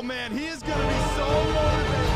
Oh, man, he is going to be so motivated.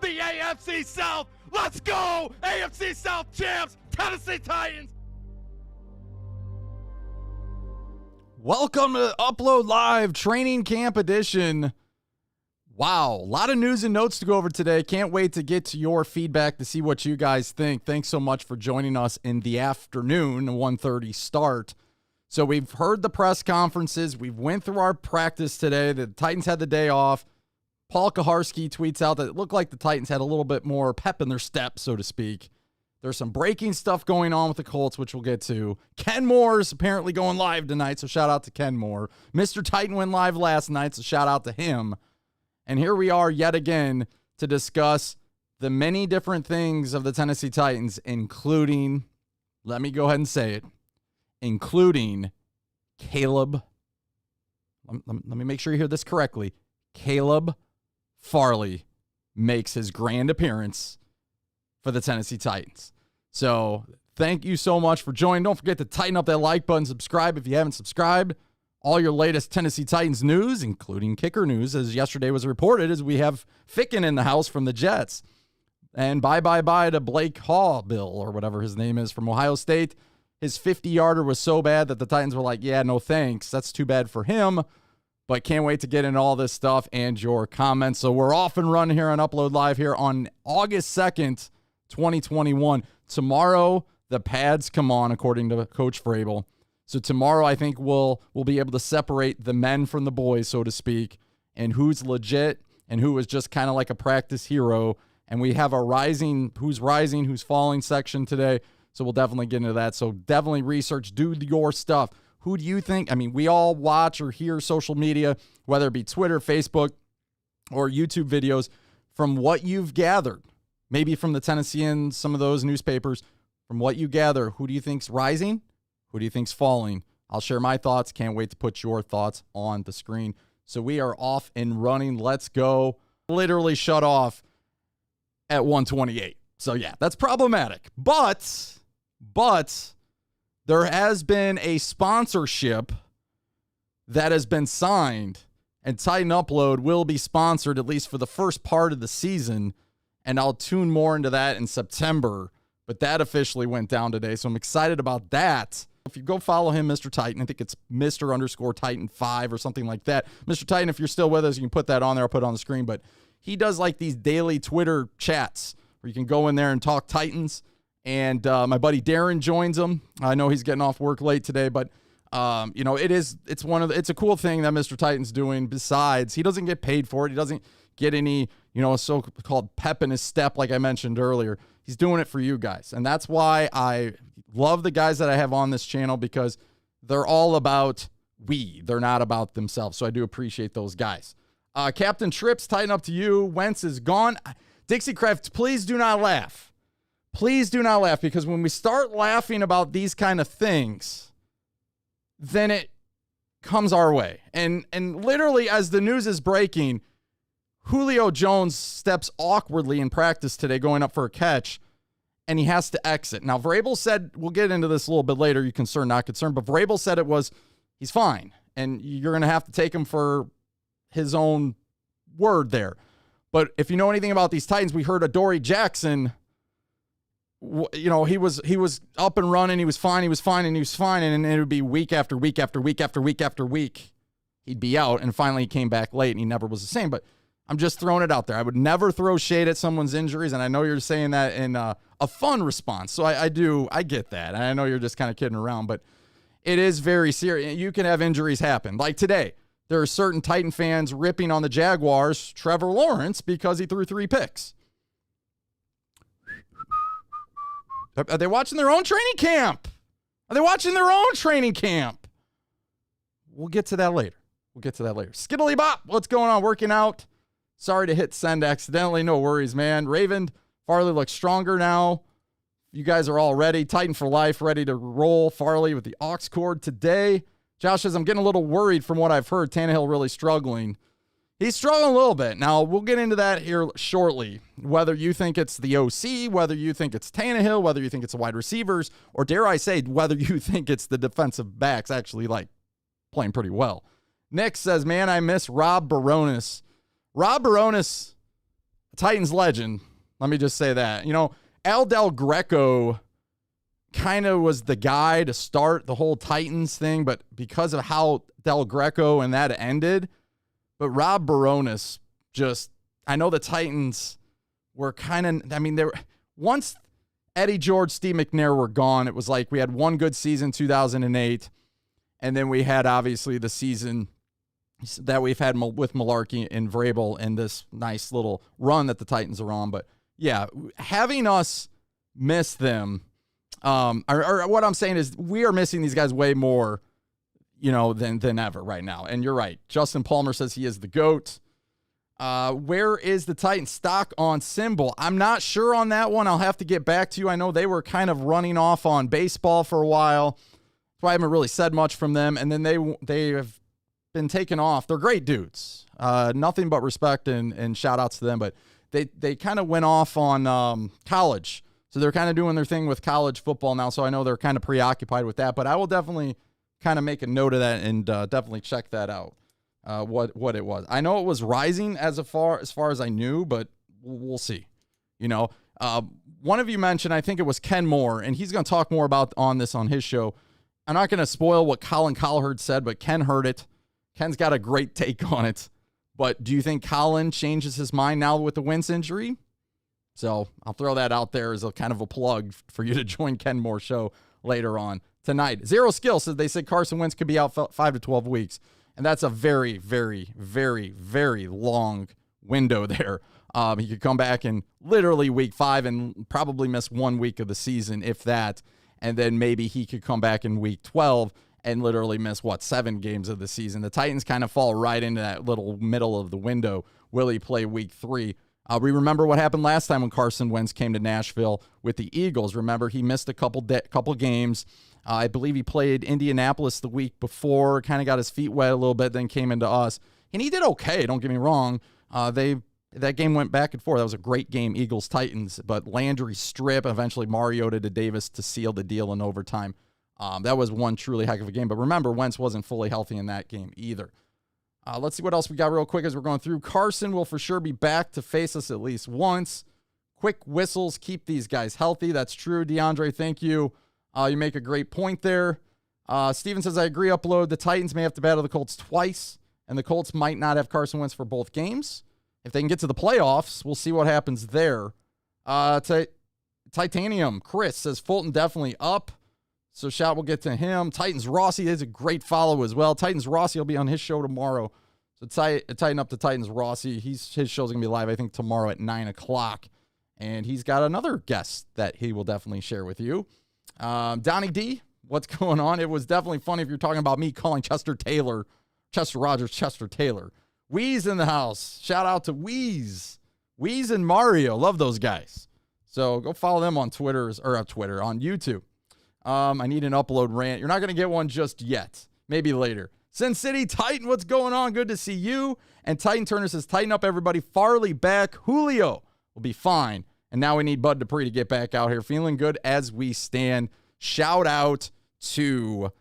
The AFC South. Let's go! AFC South champs, Tennessee Titans. Welcome to Upload Live Training Camp Edition. Wow, a lot of news and notes to go over today. Can't wait to get to your feedback to see what you guys think. Thanks so much for joining us in the afternoon, 1:30 start. So we've heard the press conferences. We've went through our practice today. The Titans had the day off. Paul Kaharski tweets out that it looked like the Titans had a little bit more pep in their step, so to speak. There's some breaking stuff going on with the Colts, which we'll get to. Ken Moore's apparently going live tonight, so shout out to Ken Moore. Mr. Titan went live last night, so shout out to him. And here we are yet again to discuss the many different things of the Tennessee Titans, including, let me go ahead and say it, including Caleb. Let me make sure you hear this correctly. Caleb Farley makes his grand appearance for the Tennessee Titans. So thank you so much for joining. Don't forget to tighten up that like button, subscribe if you haven't subscribed. All your latest Tennessee Titans news, including kicker news, as yesterday was reported, as we have Ficken in the house from the Jets. And bye to Blake Hall, Bill, or whatever his name is, from Ohio State. His 50-yarder was so bad that the Titans were like, yeah, no thanks. That's too bad for him. But can't wait to get into all this stuff and your comments. So we're off and running here on Upload Live here on August 2nd, 2021. Tomorrow, the pads come on, according to Coach Vrabel. So tomorrow, I think we'll be able to separate the men from the boys, so to speak, and who's legit and who is just kind of like a practice hero. And we have a who's rising, who's falling section today. So we'll definitely get into that. So definitely research, do your stuff. Who do you think? I mean, we all watch or hear social media, whether it be Twitter, Facebook, or YouTube videos. From what you've gathered, maybe from the Tennessean, some of those newspapers, from what you gather, who do you think's rising? Who do you think's falling? I'll share my thoughts. Can't wait to put your thoughts on the screen. So we are off and running. Let's go. Literally shut off at 1:28. So yeah, that's problematic. But there has been a sponsorship that has been signed, and Titan Upload will be sponsored at least for the first part of the season, and I'll tune more into that in September, but that officially went down today, so I'm excited about that. If you go follow him, Mr. Titan, I think it's Mr._Titan5 or something like that. Mr. Titan, if you're still with us, you can put that on there. I'll put it on the screen, but he does like these daily Twitter chats where you can go in there and talk Titans. And my buddy Darren joins him. I know he's getting off work late today, but it's a cool thing that Mr. Titan's doing. Besides, he doesn't get paid for it. He doesn't get any, so-called pep in his step, like I mentioned earlier. He's doing it for you guys. And that's why I love the guys that I have on this channel, because they're all about they're not about themselves. So I do appreciate those guys. Captain Trips, Titan up to you. Wentz is gone. Dixie Craft, please do not laugh. Please do not laugh, because when we start laughing about these kind of things, then it comes our way. And literally, as the news is breaking, Julio Jones steps awkwardly in practice today going up for a catch, and he has to exit. Now, Vrabel said, we'll get into this a little bit later, you concerned, not concerned, but Vrabel said he's fine, and you're going to have to take him for his own word there. But if you know anything about these Titans, we heard Adoree Jackson, he was up and running. He was fine. And it would be week after week after week after week after week. He'd be out, and finally he came back late, and he never was the same. But I'm just throwing it out there. I would never throw shade at someone's injuries, and I know you're saying that in a fun response. So I get that. And I know you're just kind of kidding around, but it is very serious. You can have injuries happen. Like today, there are certain Titan fans ripping on the Jaguars' Trevor Lawrence because he threw 3 picks. Are they watching their own training camp? We'll get to that later. Skiddly Bop, what's going on? Working out. Sorry to hit send accidentally. No worries, man. Raven, Farley looks stronger now. you guys are all ready. Titan for life, ready to roll. Farley with the aux cord today. Josh says, I'm getting a little worried from what I've heard. Tannehill really struggling. He's struggling a little bit. Now, we'll get into that here shortly. Whether you think it's the OC, whether you think it's Tannehill, whether you think it's the wide receivers, or dare I say, whether you think it's the defensive backs actually, like, playing pretty well. Nick says, man, I miss Rob Baronis. Rob Baronis, Titans legend. Let me just say that. You know, Al Del Greco kind of was the guy to start the whole Titans thing, but because of how Del Greco and that ended, but Rob Baronis just, I know the Titans were kind of, I mean, they were, once Eddie George, Steve McNair were gone, it was like we had one good season, 2008, and then we had obviously the season that we've had with Malarkey and Vrabel and this nice little run that the Titans are on. But yeah, having us miss them, or what I'm saying is we are missing these guys way more, you know, than ever right now. And you're right. Justin Palmer says he is the GOAT. Where is the Titans stock on Symbol? I'm not sure on that one. I'll have to get back to you. I know they were kind of running off on baseball for a while, so I haven't really said much from them. And then they have been taken off. They're great dudes. Nothing but respect and shout outs to them. But they kind of went off on college. So they're kind of doing their thing with college football now. So I know they're kind of preoccupied with that. But I will definitely kind of make a note of that and definitely check that out, what it was. I know it was rising as far as I knew, but we'll see. You know, one of you mentioned, I think it was Ken Moore, and he's going to talk more about on this on his show. I'm not going to spoil what Colin Cowherd said, but Ken heard it. Ken's got a great take on it. But do you think Colin changes his mind now with the Wentz injury? So I'll throw that out there as a kind of a plug for you to join Ken Moore's show later on tonight. Zero Skill says they said Carson Wentz could be out 5 to 12 weeks. And that's a very, very, very, very long window there. He could come back in literally week 5 and probably miss 1 week of the season, if that. And then maybe he could come back in week 12 and literally miss, 7 games of the season. The Titans kind of fall right into that little middle of the window. Will he play week 3? We remember what happened last time when Carson Wentz came to Nashville with the Eagles. Remember, he missed a couple games. I believe he played Indianapolis the week before, kind of got his feet wet a little bit, then came into us. And he did okay, don't get me wrong. That game went back and forth. That was a great game, Eagles-Titans. But Landry strip, eventually Mariota to Davis to seal the deal in overtime. That was one truly heck of a game. But remember, Wentz wasn't fully healthy in that game either. Let's see what else we got real quick as we're going through. Carson will for sure be back to face us at least once. Quick whistles keep these guys healthy. That's true. DeAndre, thank you. You make a great point there. Steven says, I agree, upload. The Titans may have to battle the Colts twice, and the Colts might not have Carson Wentz for both games. If they can get to the playoffs, we'll see what happens there. Titanium, Chris says, Fulton definitely up. So shout, we'll get to him. Titans Rossi is a great follow as well. Titans Rossi will be on his show tomorrow. So tighten up to Titans Rossi. His show's going to be live, I think, tomorrow at 9 o'clock. And he's got another guest that he will definitely share with you. Donnie D, what's going on? It was definitely funny if you're talking about me calling Chester Rogers Chester Taylor. Weeze in the house. Shout out to Weeze. Weeze and Mario. Love those guys. So go follow them on Twitter, on YouTube. I need an upload rant. You're not going to get one just yet. Maybe later. Sin City Titan, what's going on? Good to see you. And Titan Turner says, tighten up, everybody. Farley back. Julio will be fine. And now we need Bud Dupree to get back out here. Feeling good as we stand. Shout out to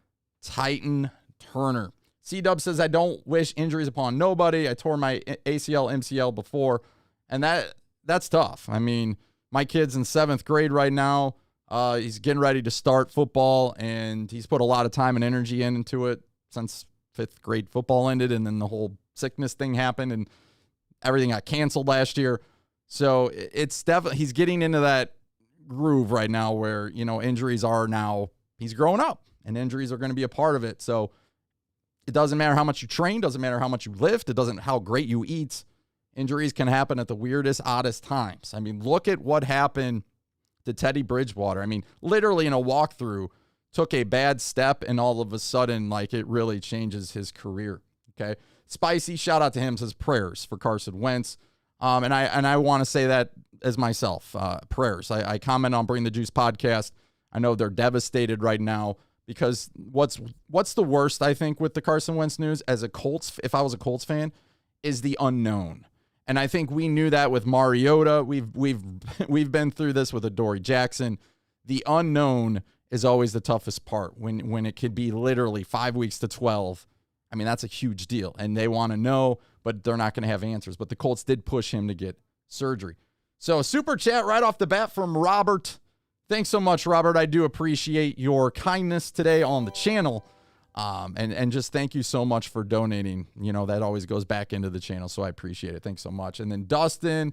Titan Turner. C-Dub says, I don't wish injuries upon nobody. I tore my ACL, MCL before. And that's tough. I mean, my kid's in 7th grade right now. He's getting ready to start football, and he's put a lot of time and energy into it since 5th grade football ended, and then the whole sickness thing happened, and everything got canceled last year. So it's definitely, he's getting into that groove right now where, you know, injuries are now, he's growing up, and injuries are going to be a part of it. So it doesn't matter how much you train, doesn't matter how much you lift, it doesn't how great you eat. Injuries can happen at the weirdest, oddest times. I mean, look at what happened to Teddy Bridgewater. I mean, literally in a walkthrough, took a bad step, and all of a sudden, like, it really changes his career. Okay. Spicy, shout out to him, says prayers for Carson Wentz. And I want to say that as myself, prayers. I comment on Bring the Juice podcast. I know they're devastated right now because what's the worst, I think, with the Carson Wentz news as a Colts, if I was a Colts fan, is the unknown. And I think we knew that with Mariota. We've been through this with Adoree Jackson. The unknown is always the toughest part when it could be literally 5 weeks to 12. I mean, that's a huge deal. And they want to know, but they're not going to have answers. But the Colts did push him to get surgery. So super chat right off the bat from Robert. Thanks so much, Robert. I do appreciate your kindness today on the channel. And just thank you so much for donating. You know, that always goes back into the channel, so I appreciate it. Thanks so much. And then Dustin,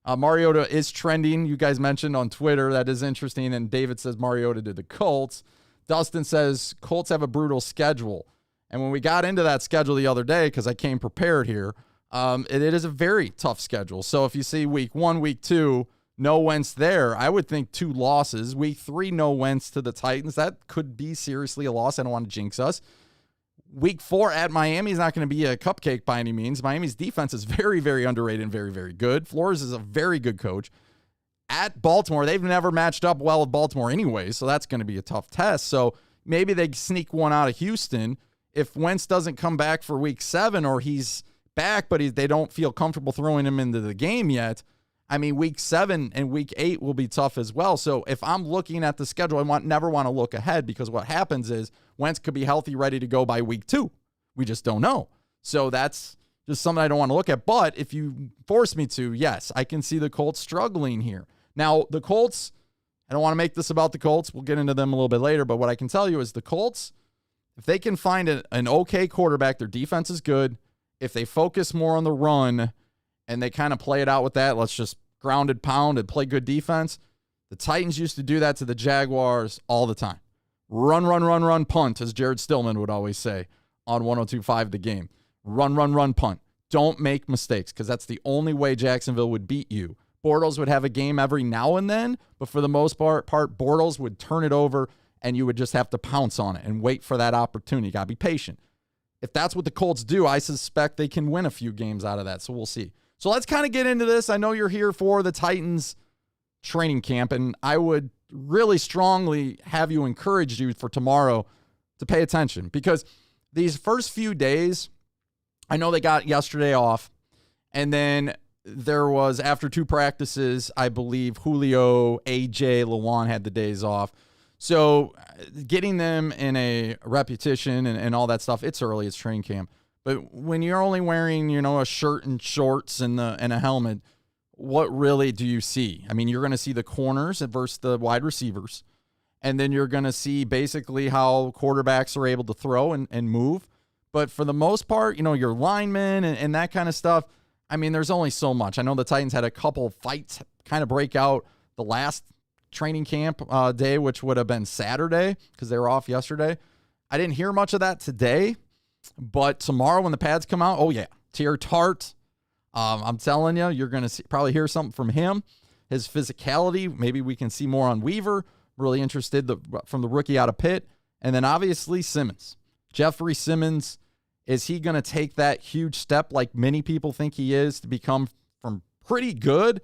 Mariota is trending. You guys mentioned on Twitter. That is interesting. And David says Mariota to the Colts. Dustin says Colts have a brutal schedule. And when we got into that schedule the other day, because I came prepared here, it is a very tough schedule. So if you see week 1, week 2, no Wentz there, I would think 2 losses. Week 3, no Wentz to the Titans. That could be seriously a loss. I don't want to jinx us. Week 4 at Miami is not going to be a cupcake by any means. Miami's defense is very, very underrated and very, very good. Flores is a very good coach. At Baltimore, they've never matched up well with Baltimore anyway, so that's going to be a tough test. So maybe they sneak one out of Houston. If Wentz doesn't come back for week 7 or he's back, but they don't feel comfortable throwing him into the game yet, I mean, week 7 and week 8 will be tough as well. So if I'm looking at the schedule, I never want to look ahead because what happens is Wentz could be healthy, ready to go by week 2. We just don't know. So that's just something I don't want to look at. But if you force me to, yes, I can see the Colts struggling here. Now, the Colts, I don't want to make this about the Colts. We'll get into them a little bit later. But what I can tell you is the Colts, if they can find an okay quarterback, their defense is good. If they focus more on the run, and they kind of play it out with that, let's just ground and pound and play good defense. The Titans used to do that to the Jaguars all the time. Run, punt, as Jared Stillman would always say on 102.5 The Game. Run, punt. Don't make mistakes because that's the only way Jacksonville would beat you. Bortles would have a game every now and then, but for the most part, Bortles would turn it over and you would just have to pounce on it and wait for that opportunity. You got to be patient. If that's what the Colts do, I suspect they can win a few games out of that, so we'll see. So let's kind of get into this. I know you're here for the Titans training camp, and I would really strongly have you encourage you for tomorrow to pay attention because these first few days, I know they got yesterday off, and then there was, after 2 practices, I believe Julio, AJ, Lewan had the days off. So getting them in a repetition and all that stuff, it's early, it's training camp. But when you're only wearing, a shirt and shorts and a helmet, what really do you see? I mean, you're going to see the corners versus the wide receivers. And then you're going to see basically how quarterbacks are able to throw and move. But for the most part, your linemen and that kind of stuff, I mean, there's only so much. I know the Titans had a couple fights kind of break out the last training camp day, which would have been Saturday because they were off yesterday. I didn't hear much of that today. But tomorrow when the pads come out, oh yeah, Tier Tart. I'm telling you, you're going to probably hear something from him. His physicality, maybe we can see more on Weaver. Really interested from the rookie out of Pitt. And then obviously Simmons. Jeffrey Simmons, is he going to take that huge step like many people think he is to become from pretty good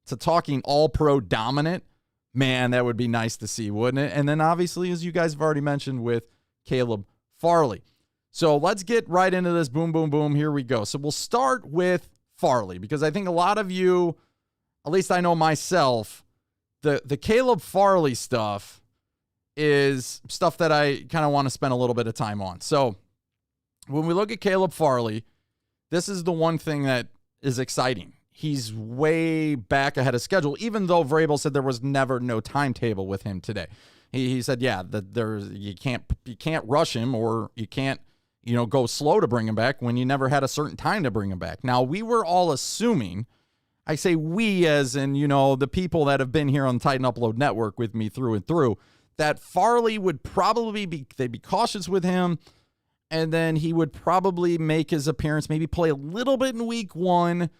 to talking all-pro dominant? Man, that would be nice to see, wouldn't it? And then obviously, as you guys have already mentioned, with Caleb Farley. So let's get right into this. Boom, boom, boom. Here we go. So we'll start with Farley because I think a lot of you, at least I know myself, the Caleb Farley stuff is stuff that I kind of want to spend a little bit of time on. So when we look at Caleb Farley, this is the one thing that is exciting. He's way back ahead of schedule, even though Vrabel said there was never no timetable with him today. He said, yeah, that you can't rush him or you can't go slow to bring him back when you never had a certain time to bring him back. Now, we were all assuming, I say we as in, the people that have been here on the Titan Upload Network with me through and through, that Farley would probably they'd be cautious with him, and then he would probably make his appearance, maybe play a little bit in week 1,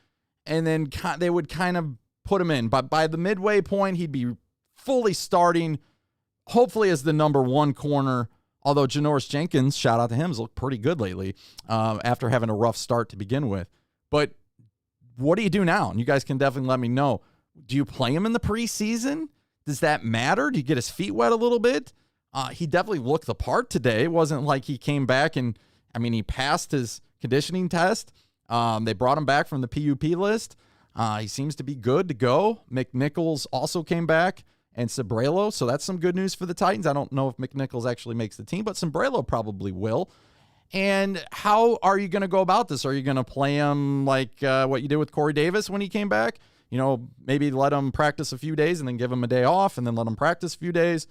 and then they would kind of put him in. But by the midway point, he'd be fully starting, hopefully as the number 1 corner. Although Janoris Jenkins, shout out to him, has looked pretty good lately after having a rough start to begin with. But what do you do now? And you guys can definitely let me know. Do you play him in the preseason? Does that matter? Do you get his feet wet a little bit? He definitely looked the part today. It wasn't like he came back and, he passed his conditioning test. They brought him back from the PUP list. He seems to be good to go. McNichols also came back, and Sombrero, so that's some good news for the Titans. I don't know if McNichols actually makes the team, but Sombrero probably will. And how are you going to go about this? Are you going to play him like what you did with Corey Davis when he came back? Maybe let him practice a few days and then give him a day off and then let him practice a few days.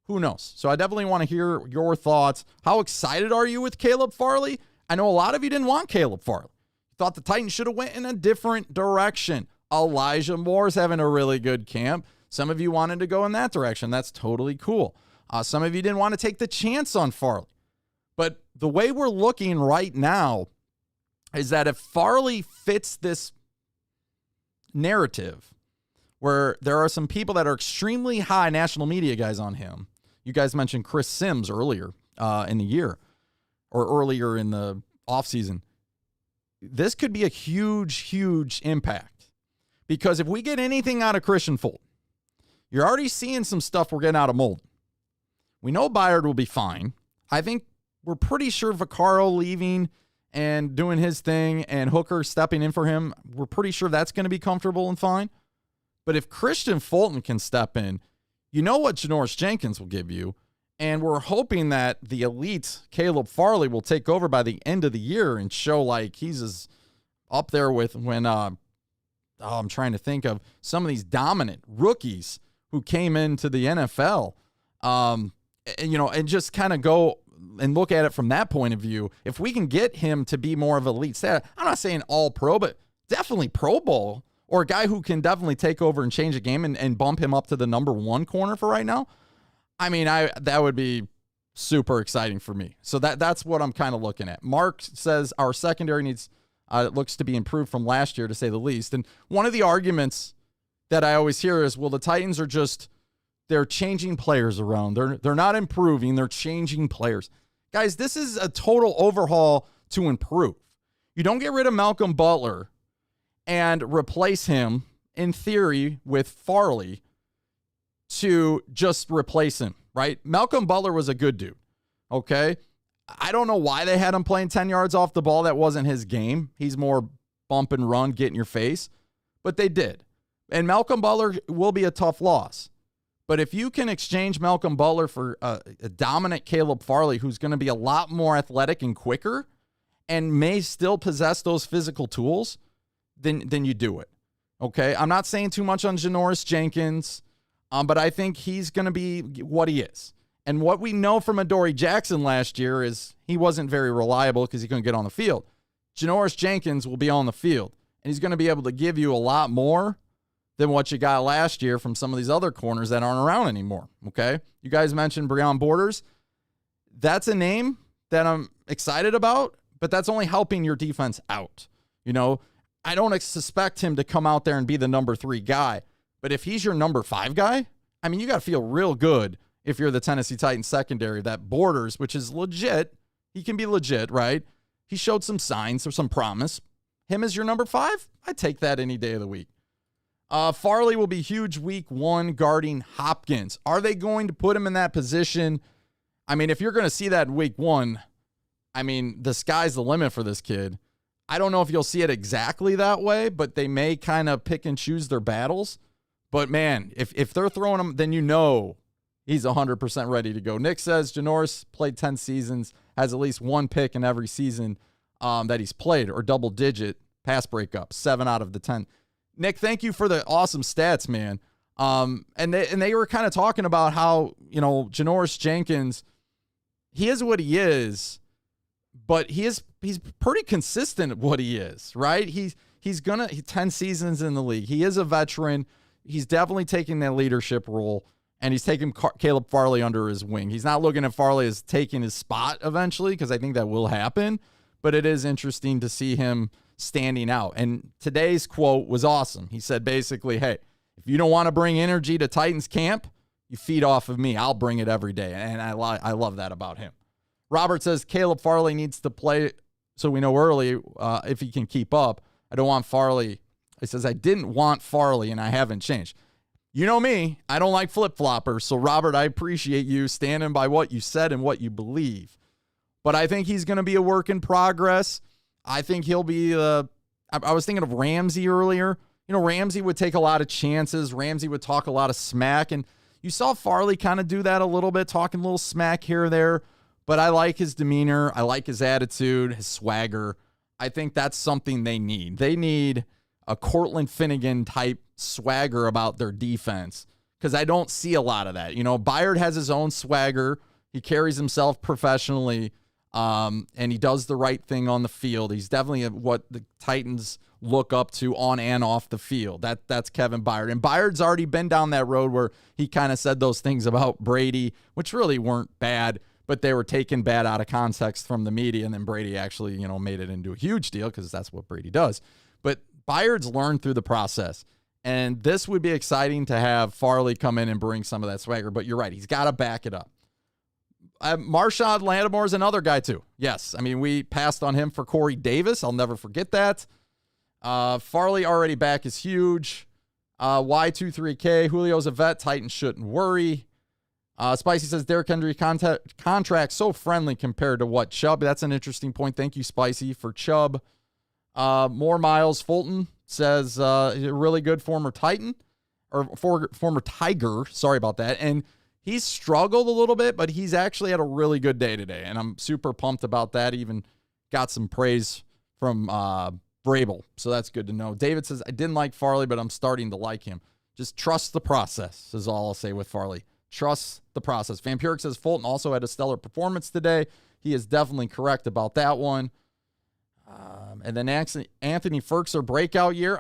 Who knows? So I definitely want to hear your thoughts. How excited are you with Caleb Farley? I know a lot of you didn't want Caleb Farley. You thought the Titans should have went in a different direction. Elijah Moore's having a really good camp. Some of you wanted to go in that direction. That's totally cool. Some of you didn't want to take the chance on Farley. But the way we're looking right now is that if Farley fits this narrative where there are some people that are extremely high national media guys on him. You guys mentioned Chris Sims earlier in the year or earlier in the offseason. This could be a huge, huge impact because if we get anything out of Christian Fulton, you're already seeing some stuff we're getting out of Molden. We know Byard will be fine. I think we're pretty sure Vaccaro leaving and doing his thing and Hooker stepping in for him, we're pretty sure that's going to be comfortable and fine. But if Christian Fulton can step in, you know what Janoris Jenkins will give you. And we're hoping that the elite Caleb Farley will take over by the end of the year and show like he's as up there with when I'm trying to think of some of these dominant rookies who came into the NFL. And just kind of go and look at it from that point of view. If we can get him to be more of an elite stat, I'm not saying all pro, but definitely Pro Bowl. Or a guy who can definitely take over and change the game and bump him up to the number one corner for right now. That would be super exciting for me. So that's what I'm kind of looking at. Mark says our secondary needs looks to be improved from last year, to say the least. And one of the arguments that I always hear is, well, the Titans are they're changing players around. They're not improving. They're changing players. Guys, this is a total overhaul to improve. You don't get rid of Malcolm Butler and replace him, in theory, with Farley to just replace him, right? Malcolm Butler was a good dude, okay? I don't know why they had him playing 10 yards off the ball. That wasn't his game. He's more bump and run, get in your face. But they did. And Malcolm Butler will be a tough loss. But if you can exchange Malcolm Butler for a dominant Caleb Farley, who's going to be a lot more athletic and quicker and may still possess those physical tools, then you do it. Okay? I'm not saying too much on Janoris Jenkins, but I think he's going to be what he is. And what we know from Adoree Jackson last year is he wasn't very reliable because he couldn't get on the field. Janoris Jenkins will be on the field, and he's going to be able to give you a lot more than what you got last year from some of these other corners that aren't around anymore, okay? You guys mentioned Breon Borders. That's a name that I'm excited about, but that's only helping your defense out. I don't suspect him to come out there and be the number 3 guy, but if he's your number 5 guy, you got to feel real good if you're the Tennessee Titans secondary, that Borders, which is legit, he can be legit, right? He showed some signs or some promise. Him as your number 5, I'd take that any day of the week. Farley will be huge week 1 guarding Hopkins. Are they going to put him in that position? If you're going to see that in week 1, the sky's the limit for this kid. I don't know if you'll see it exactly that way, but they may kind of pick and choose their battles. But, man, if they're throwing him, then he's 100% ready to go. Nick says Janoris played 10 seasons, has at least 1 pick in every season that he's played, or double-digit pass breakup, 7 out of the 10. Nick, thank you for the awesome stats, man. And they were kind of talking about how, Janoris Jenkins, he is what he is, but he's pretty consistent at what he is, right? He's 10 seasons in the league. He is a veteran. He's definitely taking that leadership role, and he's taking Caleb Farley under his wing. He's not looking at Farley as taking his spot eventually, because I think that will happen, but it is interesting to see him standing out. And today's quote was awesome. He said basically, hey, if you don't want to bring energy to Titans camp, you feed off of me. I'll bring it every day. And I love that about him. Robert says Caleb Farley needs to play so we know early if he can keep up. I don't want Farley He says, I didn't want Farley, and I haven't changed. You know me. I don't like flip-floppers. So, Robert, I appreciate you standing by what you said and what you believe. But I think he's going to be a work in progress. I think he'll be I was thinking of Ramsey earlier. Ramsey would take a lot of chances. Ramsey would talk a lot of smack. And you saw Farley kind of do that a little bit, talking a little smack here or there. But I like his demeanor. I like his attitude, his swagger. I think that's something they need. They need a Cortland Finnegan type swagger about their defense, because I don't see a lot of that. Byard has his own swagger. He carries himself professionally, and he does the right thing on the field. He's definitely what the Titans look up to on and off the field. That's Kevin Byard. And Byard's already been down that road where he kind of said those things about Brady, which really weren't bad, but they were taken bad out of context from the media, and then Brady actually, made it into a huge deal because that's what Brady does. But Byard's learned through the process, and this would be exciting to have Farley come in and bring some of that swagger, but you're right. He's got to back it up. Marshawn Lattimore is another guy too. Yes, we passed on him for Corey Davis. I'll never forget that. Farley already back is huge. Y23K, Julio's a vet. Titans shouldn't worry. Spicy says Derrick Henry contract so friendly compared to what Chubb. That's an interesting point. Thank you, Spicy, for Chubb. More Miles Fulton says a really good former Titan or former Tiger. Sorry about that. And he's struggled a little bit, but he's actually had a really good day today, and I'm super pumped about that. Even got some praise from Vrabel, so that's good to know. David says, I didn't like Farley, but I'm starting to like him. Just trust the process is all I'll say with Farley. Trust the process. Vampiric says Fulton also had a stellar performance today. He is definitely correct about that one. And then Anthony Ferkser breakout year.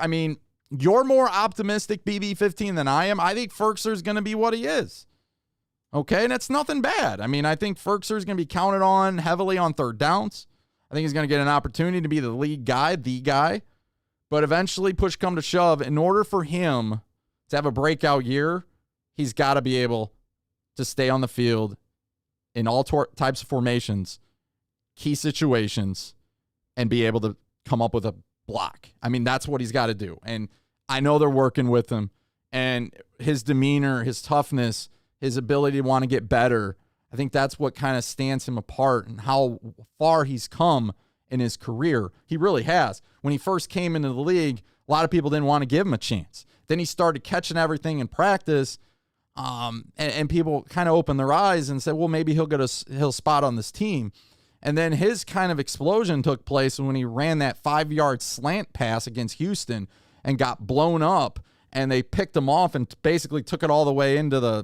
You're more optimistic, BB15, than I am. I think Ferkser's going to be what he is. Okay, and it's nothing bad. I think Ferkser's going to be counted on heavily on third downs. I think he's going to get an opportunity to be the lead guy, the guy. But eventually, push come to shove, in order for him to have a breakout year, he's got to be able to stay on the field in all types of formations, key situations, and be able to come up with a block. That's what he's got to do. And I know they're working with him. And his demeanor, his toughness, his ability to want to get better, I think that's what kind of stands him apart and how far he's come in his career. He really has. When he first came into the league, a lot of people didn't want to give him a chance. Then he started catching everything in practice, and people kind of opened their eyes and said, well, maybe he'll spot on this team. And then his kind of explosion took place when he ran that 5-yard slant pass against Houston and got blown up, and they picked him off and basically took it all the way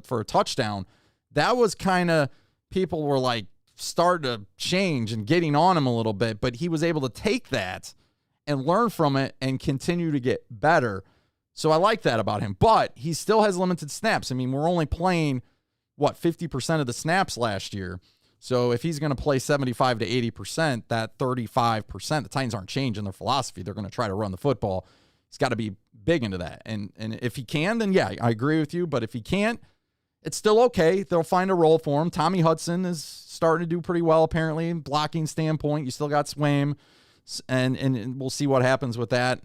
for a touchdown. That was kind of, people were like starting to change and getting on him a little bit, but he was able to take that and learn from it and continue to get better. So I like that about him, but he still has limited snaps. We're only playing 50% of the snaps last year. So if he's going to play 75 to 80%, that 35%, the Titans aren't changing their philosophy. They're going to try to run the football. He's got to be big into that. And if he can, then yeah, I agree with you. But if he can't, it's still okay. They'll find a role for him. Tommy Hudson is starting to do pretty well, apparently, blocking standpoint. You still got Swaim, and we'll see what happens with that.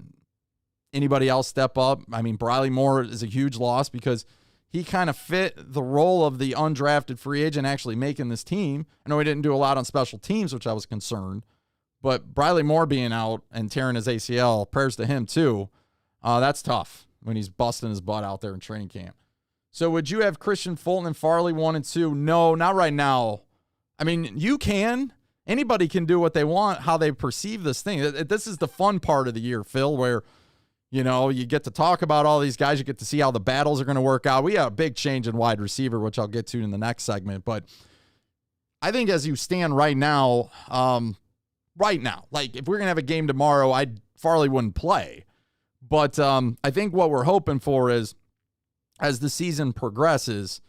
Anybody else step up? Briley Moore is a huge loss because he kind of fit the role of the undrafted free agent actually making this team. I know he didn't do a lot on special teams, which I was concerned. But Briley Moore being out and tearing his ACL, prayers to him too. That's tough when he's busting his butt out there in training camp. So would you have Christian Fulton and Farley 1 and 2? No, not right now. You can. Anybody can do what they want, how they perceive this thing. This is the fun part of the year, Phil, where you get to talk about all these guys. You get to see how the battles are going to work out. We have a big change in wide receiver, which I'll get to in the next segment. But I think as you stand right now, like if we're going to have a game tomorrow, Farley wouldn't play. But I think what we're hoping for is, as the season progresses,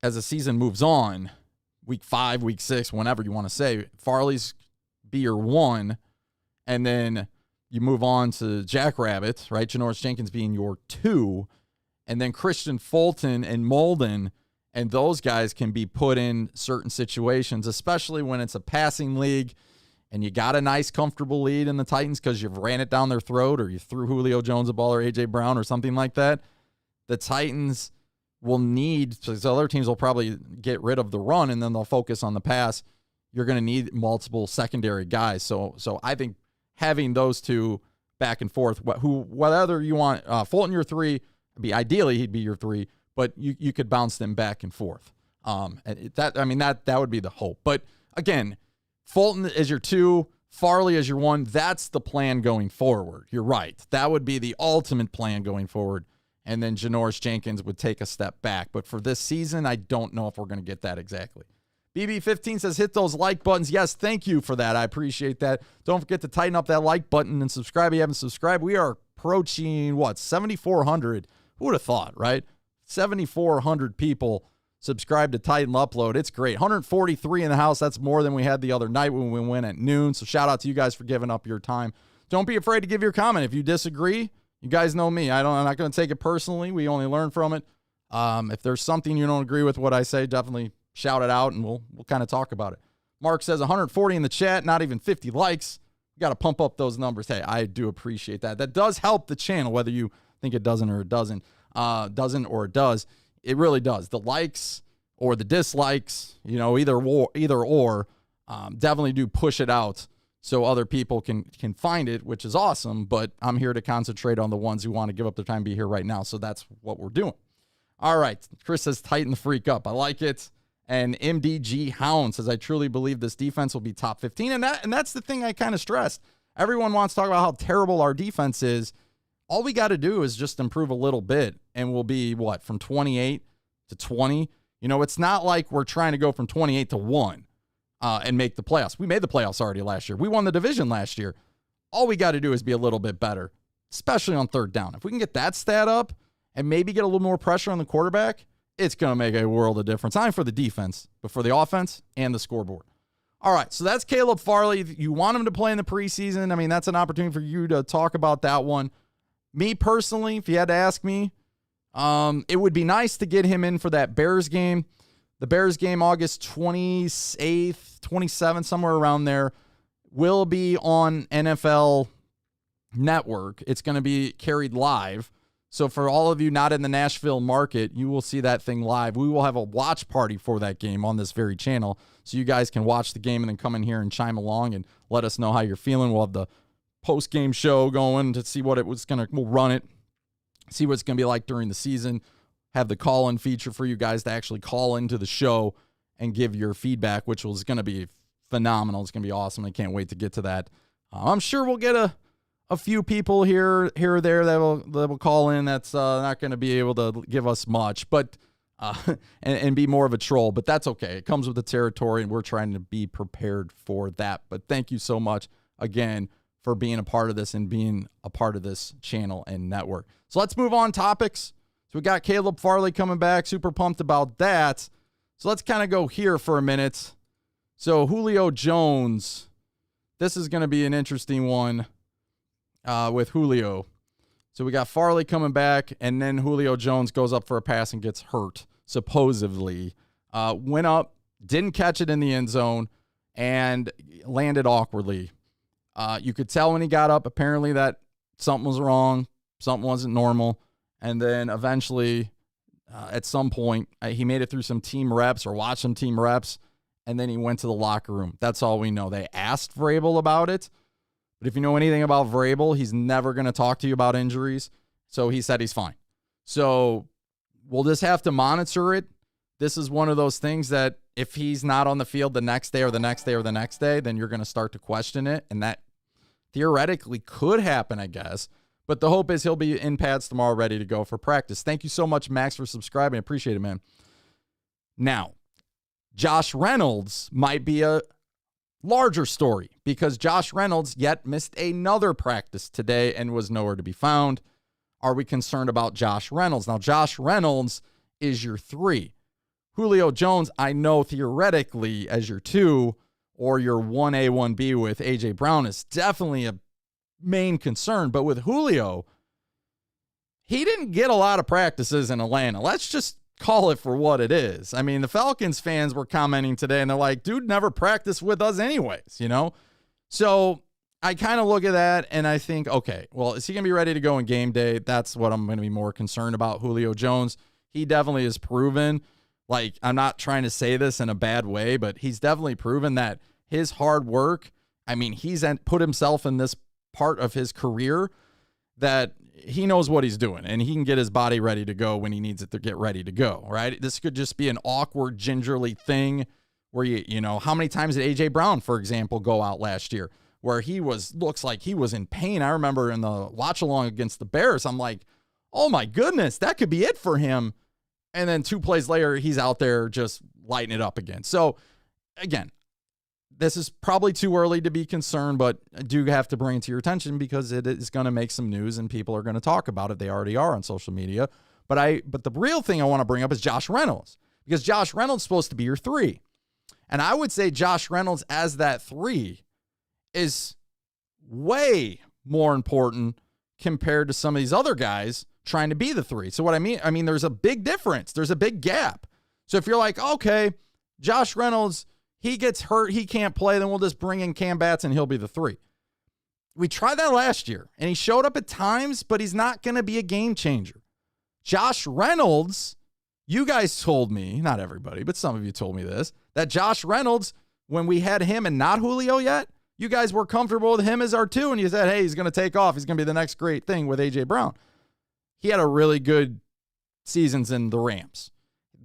as the season moves on, week 5, week 6, whenever you want to say, Farley's be your 1, and then you move on to Jackrabbit, right? Janoris Jenkins being your 2, and then Christian Fulton and Molden, and those guys can be put in certain situations, especially when it's a passing league and you got a nice, comfortable lead in the Titans because you've ran it down their throat or you threw Julio Jones a ball or A.J. Brown or something like that, the Titans will need, because other teams will probably get rid of the run and then they'll focus on the pass. You're going to need multiple secondary guys. So I think having those two back and forth, whether you want Fulton your 3, ideally he'd be your 3, but you could bounce them back and forth. That would be the hope. But again, Fulton is your 2, Farley is your 1. That's the plan going forward. You're right. That would be the ultimate plan going forward. And then Janoris Jenkins would take a step back. But for this season, I don't know if we're going to get that exactly. BB15 says, hit those like buttons. Yes, thank you for that. I appreciate that. Don't forget to tighten up that like button and subscribe if you haven't subscribed. We are approaching, 7,400. Who would have thought, right? 7,400 people subscribe to Titan Upload. It's great. 143 in the house. That's more than we had the other night when we went at noon. So shout out to you guys for giving up your time. Don't be afraid to give your comment. If you disagree, you guys know me. I'm not going to take it personally. We only learn from it. If there's something you don't agree with what I say, definitely shout it out and we'll kind of talk about it. Mark says 140 in the chat, not even 50 likes. You got to pump up those numbers. Hey, I do appreciate that. That does help the channel, whether you think it doesn't or it doesn't. Or it does. It really does. The likes or the dislikes, either or, definitely do push it out so other people can find it, which is awesome. But I'm here to concentrate on the ones who want to give up their time to be here right now. So that's what we're doing. All right. Chris says, tighten the freak up. I like it. And MDG Hound says, I truly believe this defense will be top 15. And that's the thing I kind of stressed. Everyone wants to talk about how terrible our defense is. All we got to do is just improve a little bit, and we'll be, from 28 to 20? It's not like we're trying to go from 28 to 1 and make the playoffs. We made the playoffs already last year. We won the division last year. All we got to do is be a little bit better, especially on third down. If we can get that stat up and maybe get a little more pressure on the quarterback, it's going to make a world of difference. Not only for the defense, but for the offense and the scoreboard. All right, so that's Caleb Farley. You want him to play in the preseason. That's an opportunity for you to talk about that one. Me personally, if you had to ask me, it would be nice to get him in for that Bears game. The Bears game, August 28th, 27th, somewhere around there, will be on NFL Network. It's going to be carried live. So for all of you not in the Nashville market, you will see that thing live. We will have a watch party for that game on this very channel. So you guys can watch the game and then come in here and chime along and let us know how you're feeling. We'll have the post-game show going to see what it was going to, we'll run it, see what it's going to be like during the season, have the call-in feature for you guys to actually call into the show and give your feedback, which was going to be phenomenal. It's going to be awesome. I can't wait to get to that. I'm sure we'll get a few people here or there that will call in. That's not going to be able to give us much, but and be more of a troll, but that's okay. It comes with the territory, and we're trying to be prepared for that. But thank you so much again for being a part of this and being a part of this channel and network. So let's move on topics. So we got Caleb Farley coming back. Super pumped about that. So let's kind of go here for a minute. So Julio Jones, this is going to be an interesting one with Julio. So we got Farley coming back, and then Julio Jones goes up for a pass and gets hurt, supposedly. Went up, didn't catch it in the end zone, and landed awkwardly. You could tell when he got up, apparently, that something was wrong, something wasn't normal. And then eventually, at some point, he made it through some team reps or watched some team reps, and then he went to the locker room. That's all we know. They asked Vrabel about it, but if you know anything about Vrabel, he's never going to talk to you about injuries. So he said he's fine. So we'll just have to monitor it. This is one of those things that if he's not on the field the next day or the next day or the next day, then you're going to start to question it. And that theoretically could happen, I guess. But the hope is he'll be in pads tomorrow ready to go for practice. Thank you so much, Max, for subscribing. I appreciate it, man. Now, Josh Reynolds might be a larger story because Josh Reynolds yet missed another practice today and was nowhere to be found. Are we concerned about Josh Reynolds? Now, Josh Reynolds is your 3. Julio Jones, I know theoretically as your 2 or your 1A, 1B with A.J. Brown is definitely a main concern. But with Julio, he didn't get a lot of practices in Atlanta. Let's just call it for what it is. I mean, the Falcons fans were commenting today, and they're like, dude never practiced with us anyways, So I kind of look at that and I think, okay, well, is he going to be ready to go in game day? That's what I'm going to be more concerned about. Julio Jones, he definitely has proven, like, I'm not trying to say this in a bad way, but he's definitely proven that his hard work, I mean, he's put himself in this part of his career that he knows what he's doing and he can get his body ready to go when he needs it to get ready to go, right? This could just be an awkward, gingerly thing where you know, how many times did A.J. Brown, for example, go out last year where looks like he was in pain. I remember in the watch along against the Bears, I'm like, oh my goodness, that could be it for him. And then 2 plays later, he's out there just lighting it up again. So again, this is probably too early to be concerned, but I do have to bring it to your attention because it is going to make some news and people are going to talk about it. They already are on social media. But the real thing I want to bring up is Josh Reynolds, because Josh Reynolds is supposed to be your 3. And I would say Josh Reynolds as that 3 is way more important compared to some of these other guys trying to be the 3. So what I mean, there's a big difference. There's a big gap. So if you're like, okay, Josh Reynolds, he gets hurt, he can't play, then we'll just bring in Cam Batts and he'll be the 3. We tried that last year, and he showed up at times, but he's not going to be a game changer. Josh Reynolds, you guys told me, not everybody, but some of you told me this, that Josh Reynolds, when we had him and not Julio yet, you guys were comfortable with him as our 2, and you said, hey, he's going to take off. He''s going to be the next great thing with A.J. Brown. He had a really good seasons in the Rams.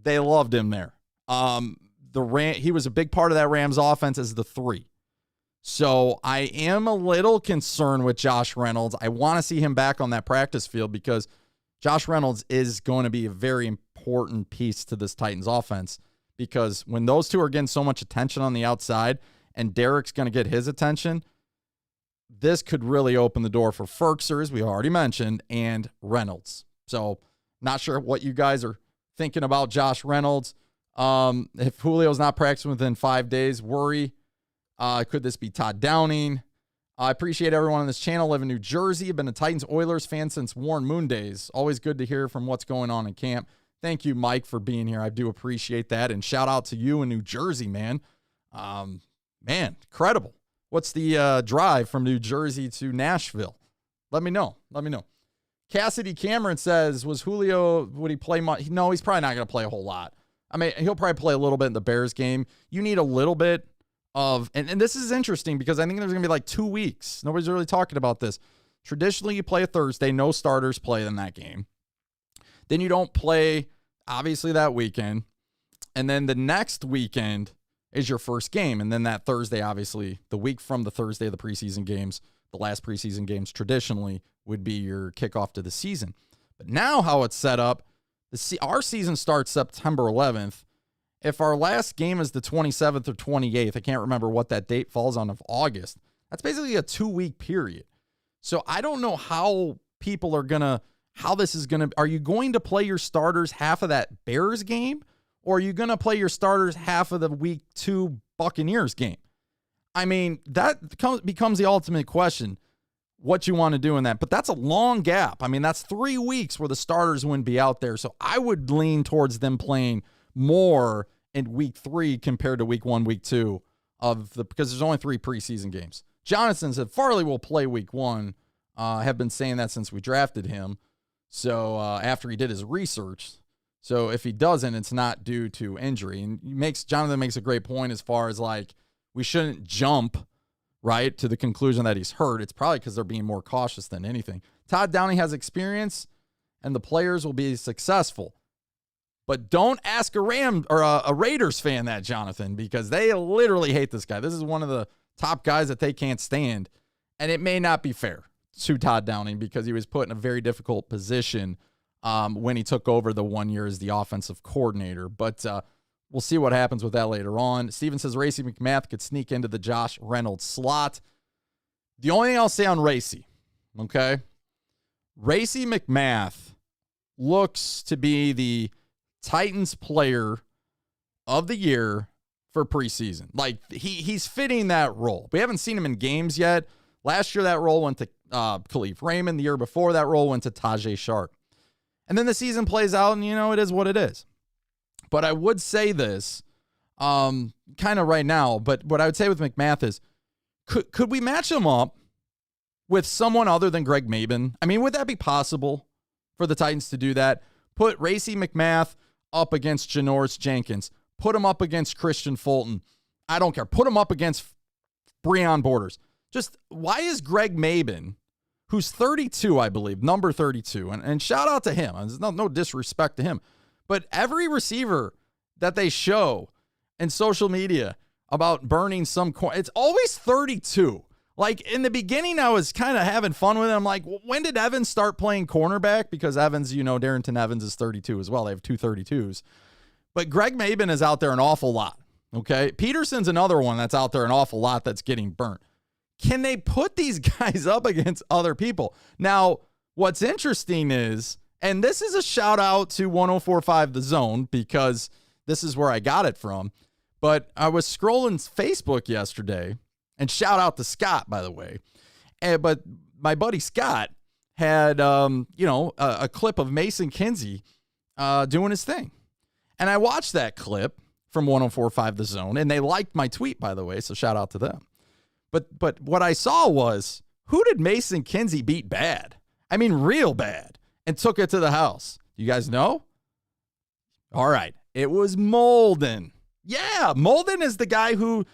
They loved him there. He was a big part of that Rams offense as the 3. So I am a little concerned with Josh Reynolds. I want to see him back on that practice field because Josh Reynolds is going to be a very important piece to this Titans offense, because when those 2 are getting so much attention on the outside and Derek's going to get his attention, this could really open the door for Ferkser, as we already mentioned, and Reynolds. So not sure what you guys are thinking about Josh Reynolds. If Julio's not practicing within 5 days, worry. Could this be Todd Downing? I appreciate everyone on this channel. Live in New Jersey. I've been a Titans Oilers fan since Warren Moon days. Always good to hear from what's going on in camp. Thank you, Mike, for being here. I do appreciate that. And shout out to you in New Jersey, man. Man, incredible. What's the drive from New Jersey to Nashville? Let me know. Cassidy Cameron says, would he play much? No, he's probably not going to play a whole lot. I mean, he'll probably play a little bit in the Bears game. You need a little bit of, and this is interesting because I think there's going to be like 2 weeks. Nobody's really talking about this. Traditionally, you play a Thursday. No starters play in that game. Then you don't play, obviously, that weekend. And then the next weekend is your first game. And then that Thursday, obviously, the week from the Thursday of the preseason games, the last preseason games traditionally would be your kickoff to the season. But now how it's set up, our season starts September 11th. If our last game is the 27th or 28th, I can't remember what that date falls on, of August, that's basically a 2-week period. So I don't know how people are going to, how this is going to, are you going to play your starters half of that Bears game? Or are you going to play your starters half of the week 2 Buccaneers game? I mean, that becomes the ultimate question, what you want to do in that. But that's a long gap. I mean, that's 3 weeks where the starters wouldn't be out there. So I would lean towards them playing more in week 3 compared to week 1, week 2 because there's only 3 preseason games. Jonathan said Farley will play week 1. I have been saying that since we drafted him. So after he did his research. So if he doesn't, it's not due to injury. And Jonathan makes a great point as far as like, we shouldn't jump right to the conclusion that he's hurt. It's probably because they're being more cautious than anything. Todd Downing has experience and the players will be successful. But don't ask a Raiders fan that, Jonathan, because they literally hate this guy. This is one of the top guys that they can't stand. And it may not be fair to Todd Downing because he was put in a very difficult position when he took over the 1 year as the offensive coordinator. But we'll see what happens with that later on. Steven says Racey McMath could sneak into the Josh Reynolds slot. The only thing I'll say on Racey, okay? Racey McMath looks to be the Titans player of the year for preseason. Like, he's fitting that role. We haven't seen him in games yet. Last year, that role went to Khalif Raymond. The year before, that role went to Tajay Sharp. And then the season plays out, and, it is what it is. But I would say this kind of right now, but what I would say with McMath is Could we match him up with someone other than Greg Maben? I mean, would that be possible for the Titans to do that? Put Racey McMath up against Janoris Jenkins. Put him up against Christian Fulton. I don't care. Put him up against Breon Borders. Just why is Greg Maben, who's 32, I believe, number 32, and shout out to him. There's no disrespect to him. But every receiver that they show in social media about burning some coin, it's always 32. Like, in the beginning, I was kind of having fun with it. I'm like, when did Evans start playing cornerback? Because Evans, Darrington Evans is 32 as well. They have two 32s. But Greg Maben is out there an awful lot, okay? Peterson's another one that's out there an awful lot that's getting burnt. Can they put these guys up against other people? Now, what's interesting is, and this is a shout out to 104.5 The Zone because this is where I got it from, but I was scrolling Facebook yesterday, and shout out to Scott, by the way. But my buddy Scott had, a clip of Mason Kinsey doing his thing. And I watched that clip from 104.5 The Zone, and they liked my tweet, by the way, so shout out to them. But what I saw was, who did Mason Kinsey beat bad? I mean, real bad, and took it to the house. You guys know? All right. It was Molden. Yeah, Molden is the guy who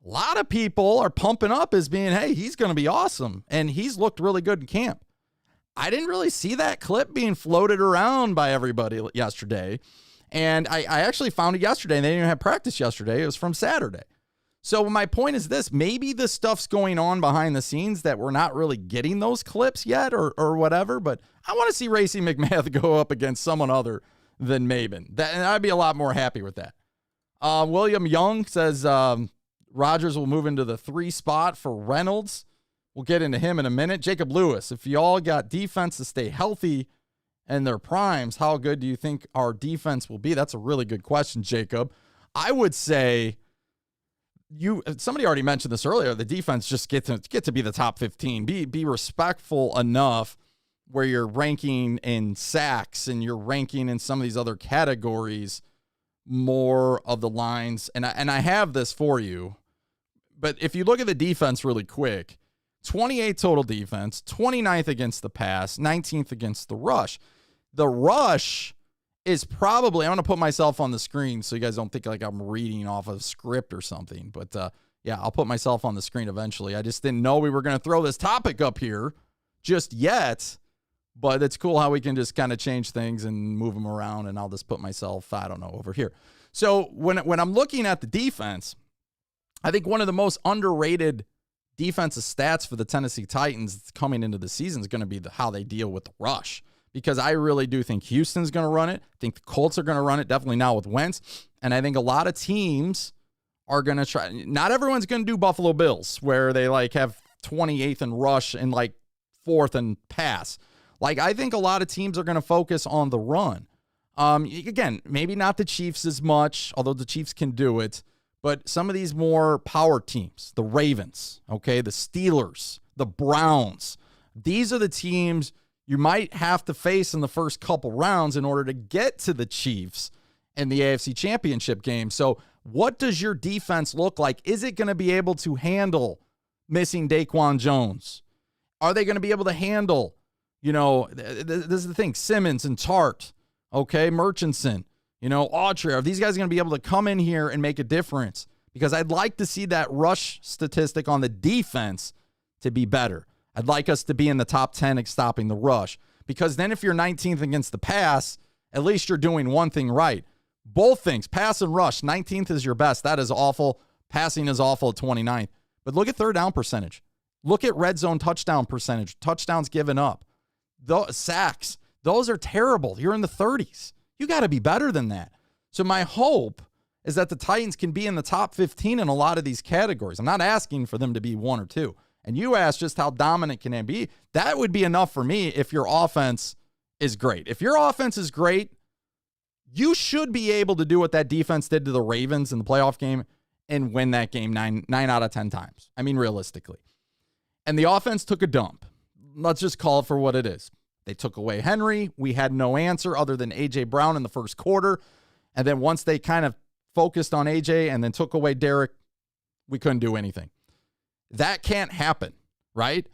a lot of people are pumping up as being, hey, he's going to be awesome, and he's looked really good in camp. I didn't really see that clip being floated around by everybody yesterday, and I actually found it yesterday, and they didn't even have practice yesterday. It was from Saturday. So my point is this, maybe the stuff's going on behind the scenes that we're not really getting those clips yet or whatever, but I want to see Racey McMath go up against someone other than Maben. And I'd be a lot more happy with that. William Young says Rodgers will move into the 3 spot for Reynolds. We'll get into him in a minute. Jacob Lewis, if y'all got defense to stay healthy in their primes, how good do you think our defense will be? That's a really good question, Jacob. I would say somebody already mentioned this earlier. The defense just get to be the top 15. Be respectful enough where you're ranking in sacks and you're ranking in some of these other categories more of the lines. And I have this for you. But if you look at the defense really quick, 28 total defense, 29th against the pass, 19th against the rush. The rush is probably, I'm going to put myself on the screen so you guys don't think like I'm reading off a script or something. But yeah, I'll put myself on the screen eventually. I just didn't know we were going to throw this topic up here just yet. But it's cool how we can just kind of change things and move them around, and I'll just put myself, I don't know, over here. So when I'm looking at the defense, I think one of the most underrated defensive stats for the Tennessee Titans coming into the season is going to be how they deal with the rush. Because I really do think Houston's going to run it. I think the Colts are going to run it, definitely now with Wentz. And I think a lot of teams are going to try. Not everyone's going to do Buffalo Bills, where they like have 28th and rush and like 4th and pass. Like, I think a lot of teams are going to focus on the run. Again, maybe not the Chiefs as much, although the Chiefs can do it. But some of these more power teams, the Ravens, okay, the Steelers, the Browns, these are the teams you might have to face in the first couple rounds in order to get to the Chiefs in the AFC Championship game. So what does your defense look like? Is it going to be able to handle missing Daquan Jones? Are they going to be able to handle, this is the thing, Simmons and Tart, okay, Murchison, Autry? Are these guys going to be able to come in here and make a difference? Because I'd like to see that rush statistic on the defense to be better. I'd like us to be in the top 10 at stopping the rush. Because then if you're 19th against the pass, at least you're doing one thing right. Both things, pass and rush, 19th is your best. That is awful. Passing is awful at 29th. But look at third down percentage. Look at red zone touchdown percentage. Touchdowns given up. Those sacks, those are terrible. You're in the 30s. You got to be better than that. So my hope is that the Titans can be in the top 15 in a lot of these categories. I'm not asking for them to be 1 or 2. And you asked just how dominant can they be. That would be enough for me if your offense is great. If your offense is great, you should be able to do what that defense did to the Ravens in the playoff game and win that game 9 out of 10 times. I mean, realistically. And the offense took a dump. Let's just call it for what it is. They took away Henry. We had no answer other than A.J. Brown in the first quarter. And then once they kind of focused on A.J. and then took away Derek, we couldn't do anything. That can't happen, right?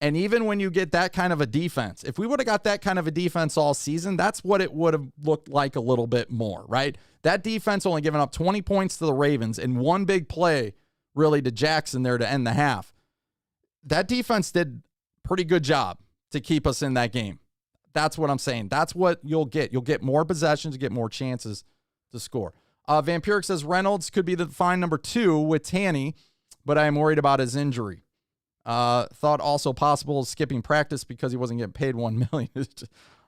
And even when you get that kind of a defense, if we would have got that kind of a defense all season, that's what it would have looked like a little bit more, right? That defense only giving up 20 points to the Ravens and one big play really to Jackson there to end the half. That defense did a pretty good job to keep us in that game. That's what I'm saying. That's what you'll get. You'll get more possessions, get more chances to score. Vampiric says Reynolds could be the fine number 2 with Tanny, but I am worried about his injury. Thought also possible skipping practice because he wasn't getting paid $1 million.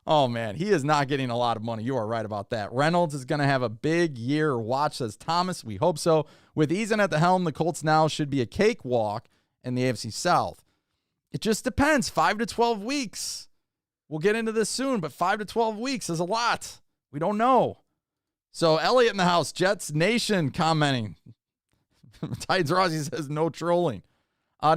Oh man, he is not getting a lot of money. You are right about that. Reynolds is going to have a big year. Watch, says Thomas. We hope so. With Eason at the helm, the Colts now should be a cakewalk in the AFC South. It just depends. 5 to 12 weeks. We'll get into this soon, but 5 to 12 weeks is a lot. We don't know. So Elliot in the house, Jets Nation commenting. Tides Rossi says no trolling.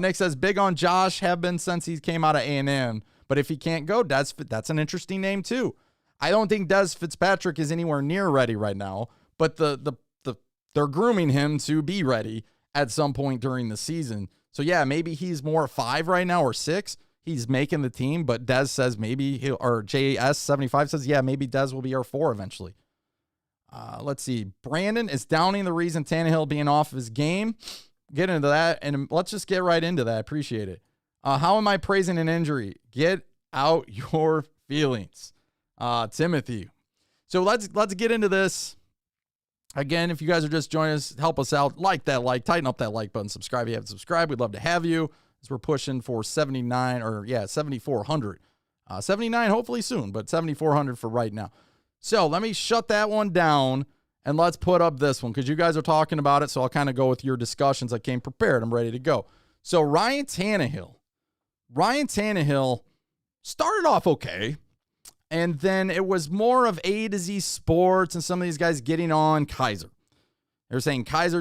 Nick says, big on Josh, have been since he came out of A&M. But if he can't go, that's an interesting name too. I don't think Des Fitzpatrick is anywhere near ready right now, but they're grooming him to be ready at some point during the season. So yeah, maybe he's more 5 right now or 6. He's making the team, but Des says maybe or JS75 says, yeah, maybe Des will be our 4 eventually. Let's see. Brandon is downing the reason Tannehill being off of his game. Get into that, and let's just get right into that. I appreciate it. How am I praising an injury? Get out your feelings, Timothy. So let's get into this. Again, if you guys are just joining us, help us out. Tighten up that like button. Subscribe if you haven't subscribed. We'd love to have you as we're pushing for 7,400. 79 hopefully soon, but 7,400 for right now. So let me shut that one down. And let's put up this one because you guys are talking about it. So I'll kind of go with your discussions. I came prepared. I'm ready to go. So Ryan Tannehill started off okay. And then it was more of A to Z Sports and some of these guys getting on Kaiser. They're saying Kaiser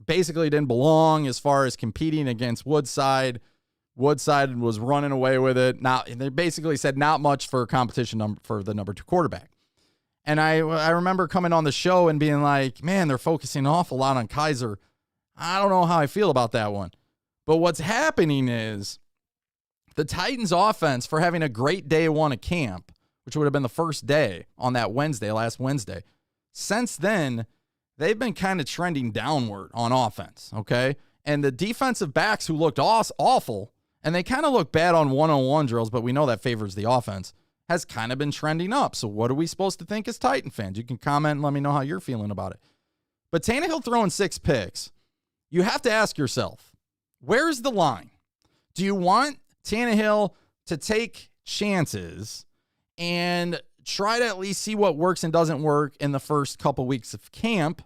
basically didn't belong as far as competing against Woodside. Woodside was running away with it. Now, they basically said not much for competition for the number 2 quarterback. And I remember coming on the show and being like, man, they're focusing an awful lot on Kaiser. I don't know how I feel about that one. But what's happening is the Titans offense, for having a great day 1 of camp, which would have been the first day on that last Wednesday, since then, they've been kind of trending downward on offense, okay? And the defensive backs who looked awful, and they kind of look bad on one-on-one drills, but we know that favors the offense, has kind of been trending up. So what are we supposed to think as Titan fans? You can comment and let me know how you're feeling about it. But Tannehill throwing 6 picks, you have to ask yourself, where's the line? Do you want Tannehill to take chances and try to at least see what works and doesn't work in the first couple weeks of camp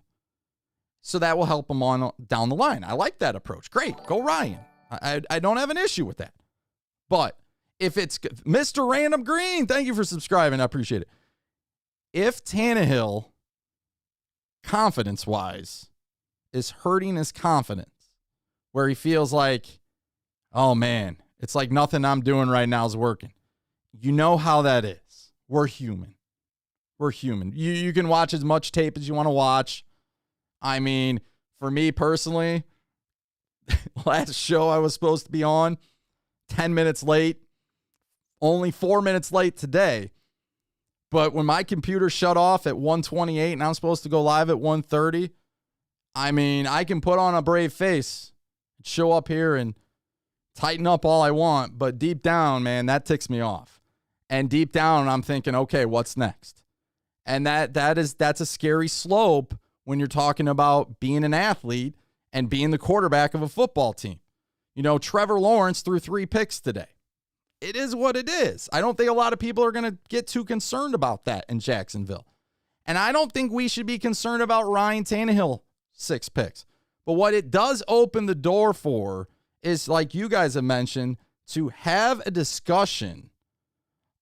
so that will help him on down the line? I like that approach. Great. Go Ryan. I don't have an issue with that. But if it's Mr. Random Green, thank you for subscribing. I appreciate it. If Tannehill, confidence-wise, is hurting his confidence, where he feels like, oh, man, it's like nothing I'm doing right now is working. You know how that is. We're human. We're human. You can watch as much tape as you want to watch. I mean, for me personally, last show I was supposed to be on, 10 minutes late. Only 4 minutes late today. But when my computer shut off at 1:28 and I'm supposed to go live at 1:30, I mean, I can put on a brave face, show up here and tighten up all I want. But deep down, man, that ticks me off. And deep down, I'm thinking, okay, what's next? And that's a scary slope when you're talking about being an athlete and being the quarterback of a football team. You know, Trevor Lawrence threw 3 picks today. It is what it is. I don't think a lot of people are going to get too concerned about that in Jacksonville. And I don't think we should be concerned about Ryan Tannehill 6 picks. But what it does open the door for is, like you guys have mentioned, to have a discussion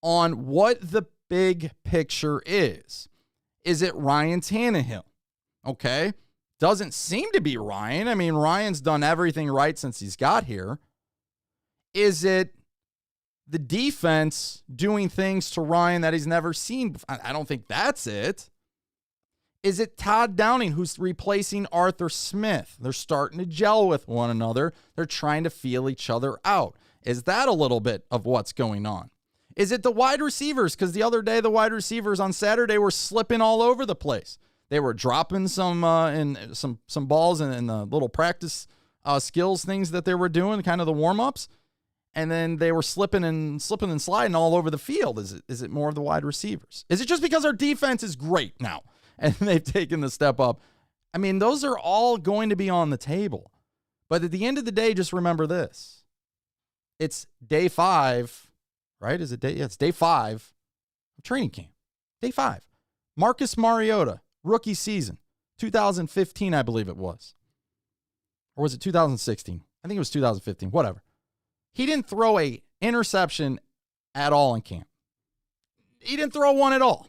on what the big picture is. Is it Ryan Tannehill? Okay. Doesn't seem to be Ryan. I mean, Ryan's done everything right since he's got here. Is it the defense doing things to Ryan that he's never seen before? I don't think that's it. Is it Todd Downing who's replacing Arthur Smith? They're starting to gel with one another. They're trying to feel each other out. Is that a little bit of what's going on? Is it the wide receivers? Because the other day, the wide receivers on Saturday were slipping all over the place. They were dropping some balls in the little practice skills things that they were doing, kind of the warm-ups. And then they were slipping and sliding all over the field. Is it more of the wide receivers? Is it just because our defense is great now and they've taken the step up? I mean, those are all going to be on the table. But at the end of the day, just remember this. It's day 5, right? Is it day? Yeah, it's day 5 of training camp. Day 5. Marcus Mariota, rookie season, 2015, I believe it was. Or was it 2016? I think it was 2015, whatever. He didn't throw a interception at all in camp. He didn't throw one at all.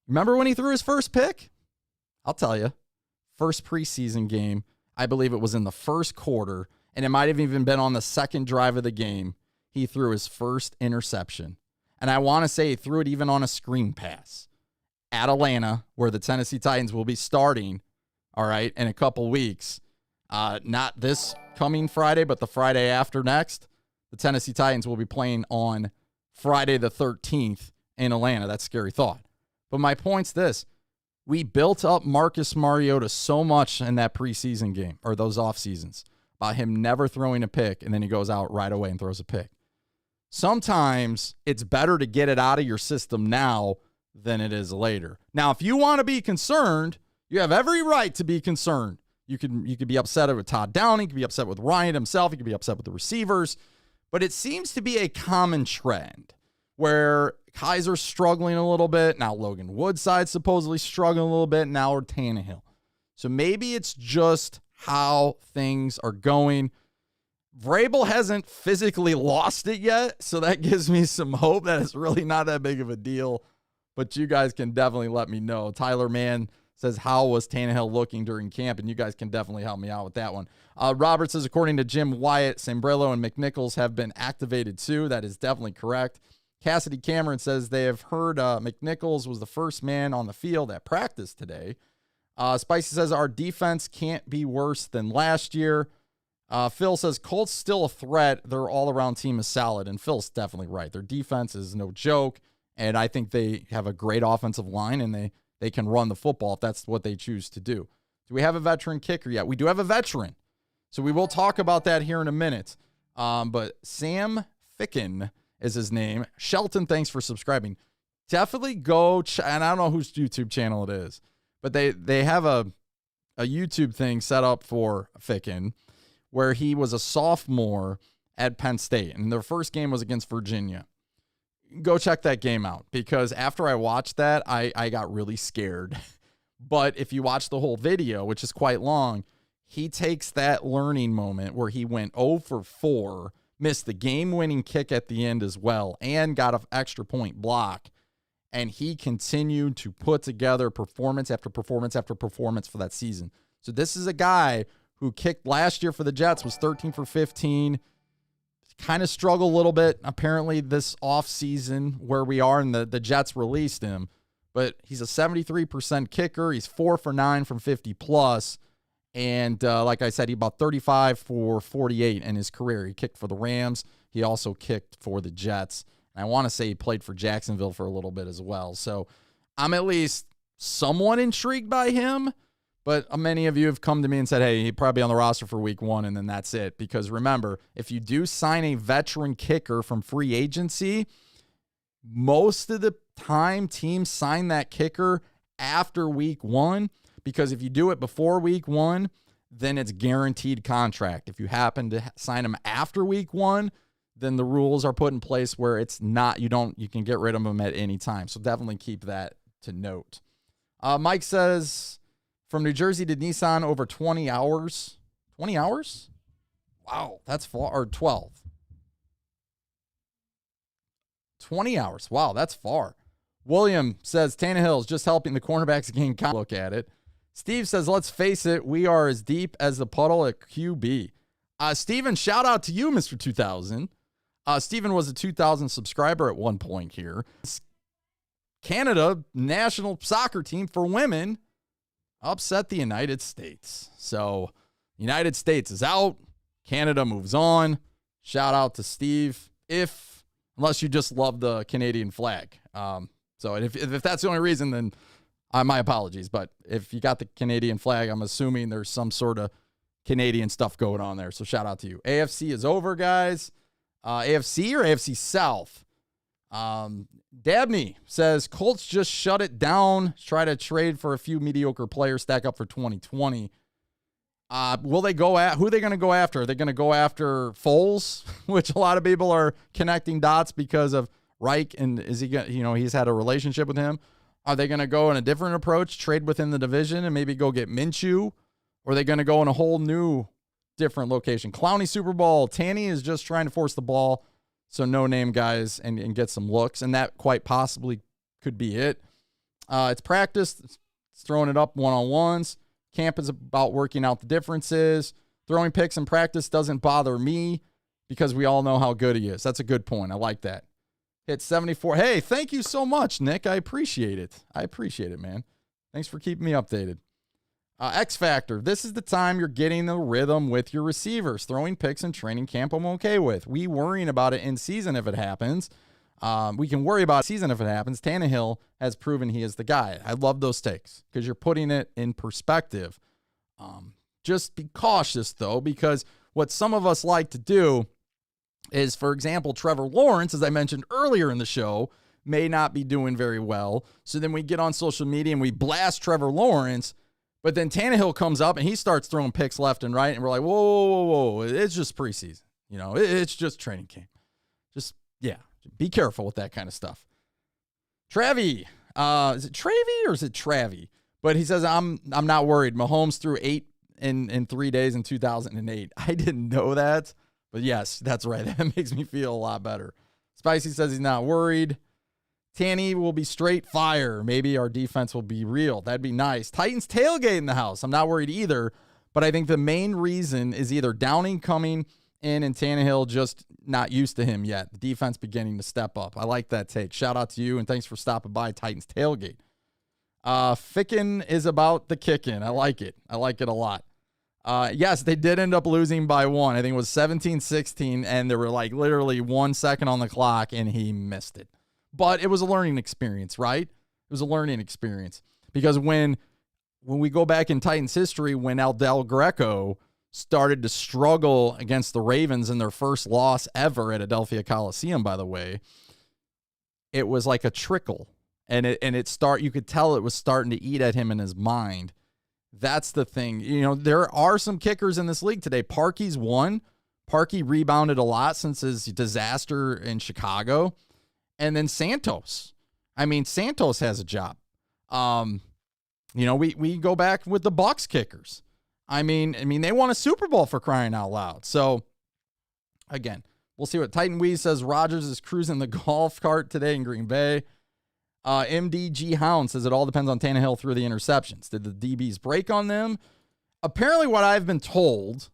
Remember when he threw his first pick? I'll tell you. First preseason game, I believe it was in the first quarter, and it might have even been on the second drive of the game. He threw his first interception. And I want to say he threw it even on a screen pass at Atlanta, where the Tennessee Titans will be starting, all right, in a couple weeks. Not this coming Friday, but the Friday after next. The Tennessee Titans will be playing on Friday the 13th in Atlanta. That's a scary thought. But my point's this. We built up Marcus Mariota so much in that preseason game, or those off seasons, about him never throwing a pick, and then he goes out right away and throws a pick. Sometimes it's better to get it out of your system now than it is later. Now, if you want to be concerned, you have every right to be concerned. You could be upset with Todd Downing. You could be upset with Ryan himself. You could be upset with the receivers. But it seems to be a common trend where Kaiser's struggling a little bit. Now Logan Woodside's supposedly struggling a little bit. Now we're Tannehill. So maybe it's just how things are going. Vrabel hasn't physically lost it yet, so that gives me some hope that it's really not that big of a deal. But you guys can definitely let me know. Tyler Mann says, how was Tannehill looking during camp? And you guys can definitely help me out with that one. Robert says, according to Jim Wyatt, Sambrello and McNichols have been activated too. That is definitely correct. Cassidy Cameron says they have heard McNichols was the first man on the field at practice today. Spicy says, our defense can't be worse than last year. Phil says, Colts still a threat. Their all-around team is solid. And Phil's definitely right. Their defense is no joke. And I think they have a great offensive line, and they can run the football if that's what they choose to do. Do we have a veteran kicker yet? We do have a veteran. So we will talk about that here in a minute. But Sam Ficken is his name. Shelton, thanks for subscribing. Definitely go, and I don't know whose YouTube channel it is, but they have a YouTube thing set up for Ficken where he was a sophomore at Penn State, and their first game was against Virginia. Go check that game out, because after I watched that, I got really scared. But if you watch the whole video, which is quite long, he takes that learning moment where he went 0 for 4, missed the game-winning kick at the end as well, and got an extra point block. And he continued to put together performance after performance after performance for that season. So this is a guy who kicked last year for the Jets, was 13 for 15, kind of struggled a little bit, apparently, this offseason where we are, and the Jets released him. But he's a 73% kicker. He's 4 for 9 from 50+. And like I said, he about 35 for 48 in his career. He kicked for the Rams. He also kicked for the Jets. And I want to say he played for Jacksonville for a little bit as well. So I'm at least somewhat intrigued by him. But many of you have come to me and said, hey, he'd probably be on the roster for week 1, and then that's it. Because remember, if you do sign a veteran kicker from free agency, most of the time teams sign that kicker after week 1. Because if you do it before week 1, then it's guaranteed contract. If you happen to sign him after week 1, then the rules are put in place where it's not, you can get rid of him at any time. So definitely keep that to note. Mike says, from New Jersey to Nissan over 20 hours. 20 hours? Wow, that's far. Or 12. 20 hours. Wow, that's far. William says, Tannehill's just helping the cornerbacks gain. Look at it. Steve says, let's face it, we are as deep as the puddle at QB. Steven, shout out to you, Mr. 2000. Steven was a 2000 subscriber at one point here. Canada national soccer team for women upset the United States. So United States is out. Canada moves on. Shout out to Steve. Unless you just love the Canadian flag. So if that's the only reason, then my apologies. But if you got the Canadian flag, I'm assuming there's some sort of Canadian stuff going on there. So shout out to you. AFC is over, guys. AFC or AFC South? Dabney says Colts just shut it down. Try to trade for a few mediocre players, stack up for 2020. Will they go at who are they going to go after? Are they going to go after Foles, which a lot of people are connecting dots because of Reich, and is he going? He's had a relationship with him. Are they going to go in a different approach, trade within the division, and maybe go get Minshew? Or are they going to go in a whole new, different location? Clowney Super Bowl. Tanny is just trying to force the ball, so no-name guys, and get some looks, and that quite possibly could be it. It's practice. It's throwing it up one-on-ones. Camp is about working out the differences. Throwing picks in practice doesn't bother me because we all know how good he is. That's a good point. I like that. Hit 74. Hey, thank you so much, Nick. I appreciate it. Man. Thanks for keeping me updated. X Factor. This is the time you're getting the rhythm with your receivers. Throwing picks in training camp, I'm okay with. We worrying about it in season if it happens. We can worry about season if it happens. Tannehill has proven he is the guy. I love those takes because you're putting it in perspective. Just be cautious, though, because what some of us like to do is, for example, Trevor Lawrence, as I mentioned earlier in the show, may not be doing very well. So then we get on social media and we blast Trevor Lawrence, but then Tannehill comes up and he starts throwing picks left and right, and we're like, whoa, it's just preseason. It's just training camp. Be careful with that kind of stuff. Travie. Is it Travie or is it Travie? But he says, I'm not worried. Mahomes threw 8 in 3 days in 2008. I didn't know that. But yes, that's right. That makes me feel a lot better. Spicy says he's not worried. Tanny will be straight fire. Maybe our defense will be real. That'd be nice. Titans tailgate in the house. I'm not worried either. But I think the main reason is either Downing coming in and Tannehill just not used to him yet. The defense beginning to step up. I like that take. Shout out to you, and thanks for stopping by Titans tailgate. Fickin is about the kicking. I like it. I like it a lot. Yes, they did end up losing by 1. I think it was 17-16, and there were like literally 1 second on the clock, and he missed it. But it was a learning experience, right? It was a learning experience. Because when we go back in Titans history, when Del Greco started to struggle against the Ravens in their first loss ever at Adelphia Coliseum, by the way, it was like a trickle. And you could tell it was starting to eat at him in his mind. That's the thing. There are some kickers in this league today. Parkey's one. Parkey rebounded a lot since his disaster in Chicago. And then Santos. Santos has a job. We go back with the Bucs kickers. They won a Super Bowl, for crying out loud. So, again, we'll see what Titan Weeze says. Rodgers is cruising the golf cart today in Green Bay. MDG Hound says it all depends on Tannehill through the interceptions. Did the DBs break on them? Apparently what I've been told,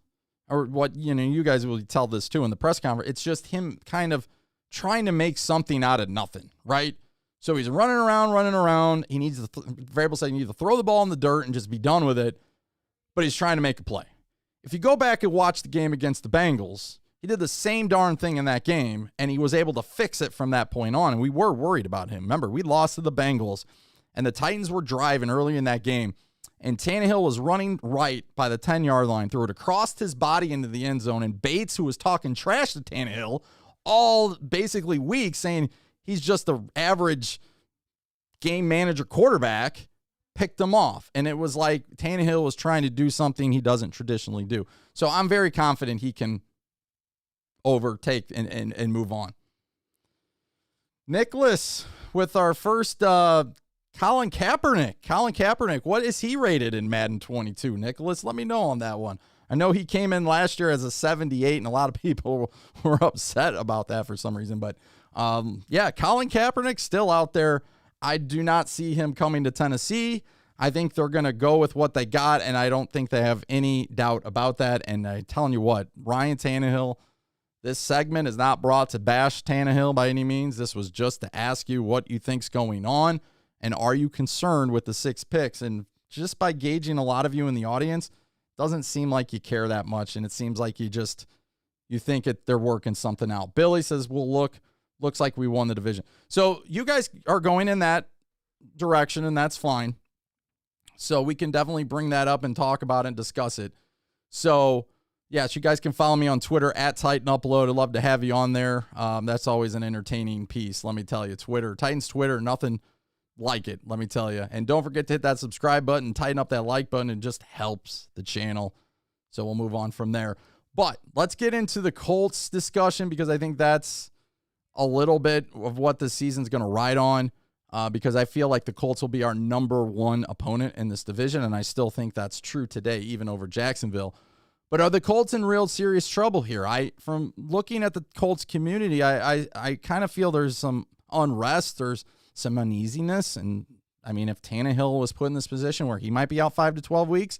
or what, you guys will tell this too in the press conference, it's just him kind of trying to make something out of nothing, right? So he's running around. He needs variable said you need to throw the ball in the dirt and just be done with it. But he's trying to make a play. If you go back and watch the game against the Bengals, he did the same darn thing in that game, and he was able to fix it from that point on, and we were worried about him. Remember, we lost to the Bengals, and the Titans were driving early in that game, and Tannehill was running right by the 10-yard line, threw it across his body into the end zone, and Bates, who was talking trash to Tannehill all basically week, saying he's just the average game manager quarterback, picked him off. And it was like Tannehill was trying to do something he doesn't traditionally do. So I'm very confident he can overtake and move on. Nicholas with our first Colin Kaepernick. Colin Kaepernick, what is he rated in Madden 22? Nicholas, let me know on that one. I know he came in last year as a 78, and a lot of people were upset about that for some reason. But, Colin Kaepernick still out there. I do not see him coming to Tennessee. I think they're going to go with what they got, and I don't think they have any doubt about that. And I'm telling you what, Ryan Tannehill, This segment is not brought to bash Tannehill by any means. This was just to ask you what you think's going on, and are you concerned with the 6 picks? And just by gauging a lot of you in the audience, doesn't seem like you care that much, and it seems like you think they're working something out. Billy says, well, looks like we won the division. So you guys are going in that direction, and that's fine. So we can definitely bring that up and talk about it and discuss it. So, yes, you guys can follow me on Twitter at Titan Upload. I'd love to have you on there. That's always an entertaining piece, let me tell you. Titans Twitter, nothing like it, let me tell you. And don't forget to hit that subscribe button, tighten up that like button. It just helps the channel. So we'll move on from there. But let's get into the Colts discussion, because I think that's a little bit of what the season's going to ride on, because I feel like the Colts will be our number 1 opponent in this division, and I still think that's true today, even over Jacksonville. But are the Colts in real serious trouble here? From looking at the Colts community, I kind of feel there's some unrest, there's some uneasiness, and I mean, if Tannehill was put in this position where he might be out 5 to 12 weeks,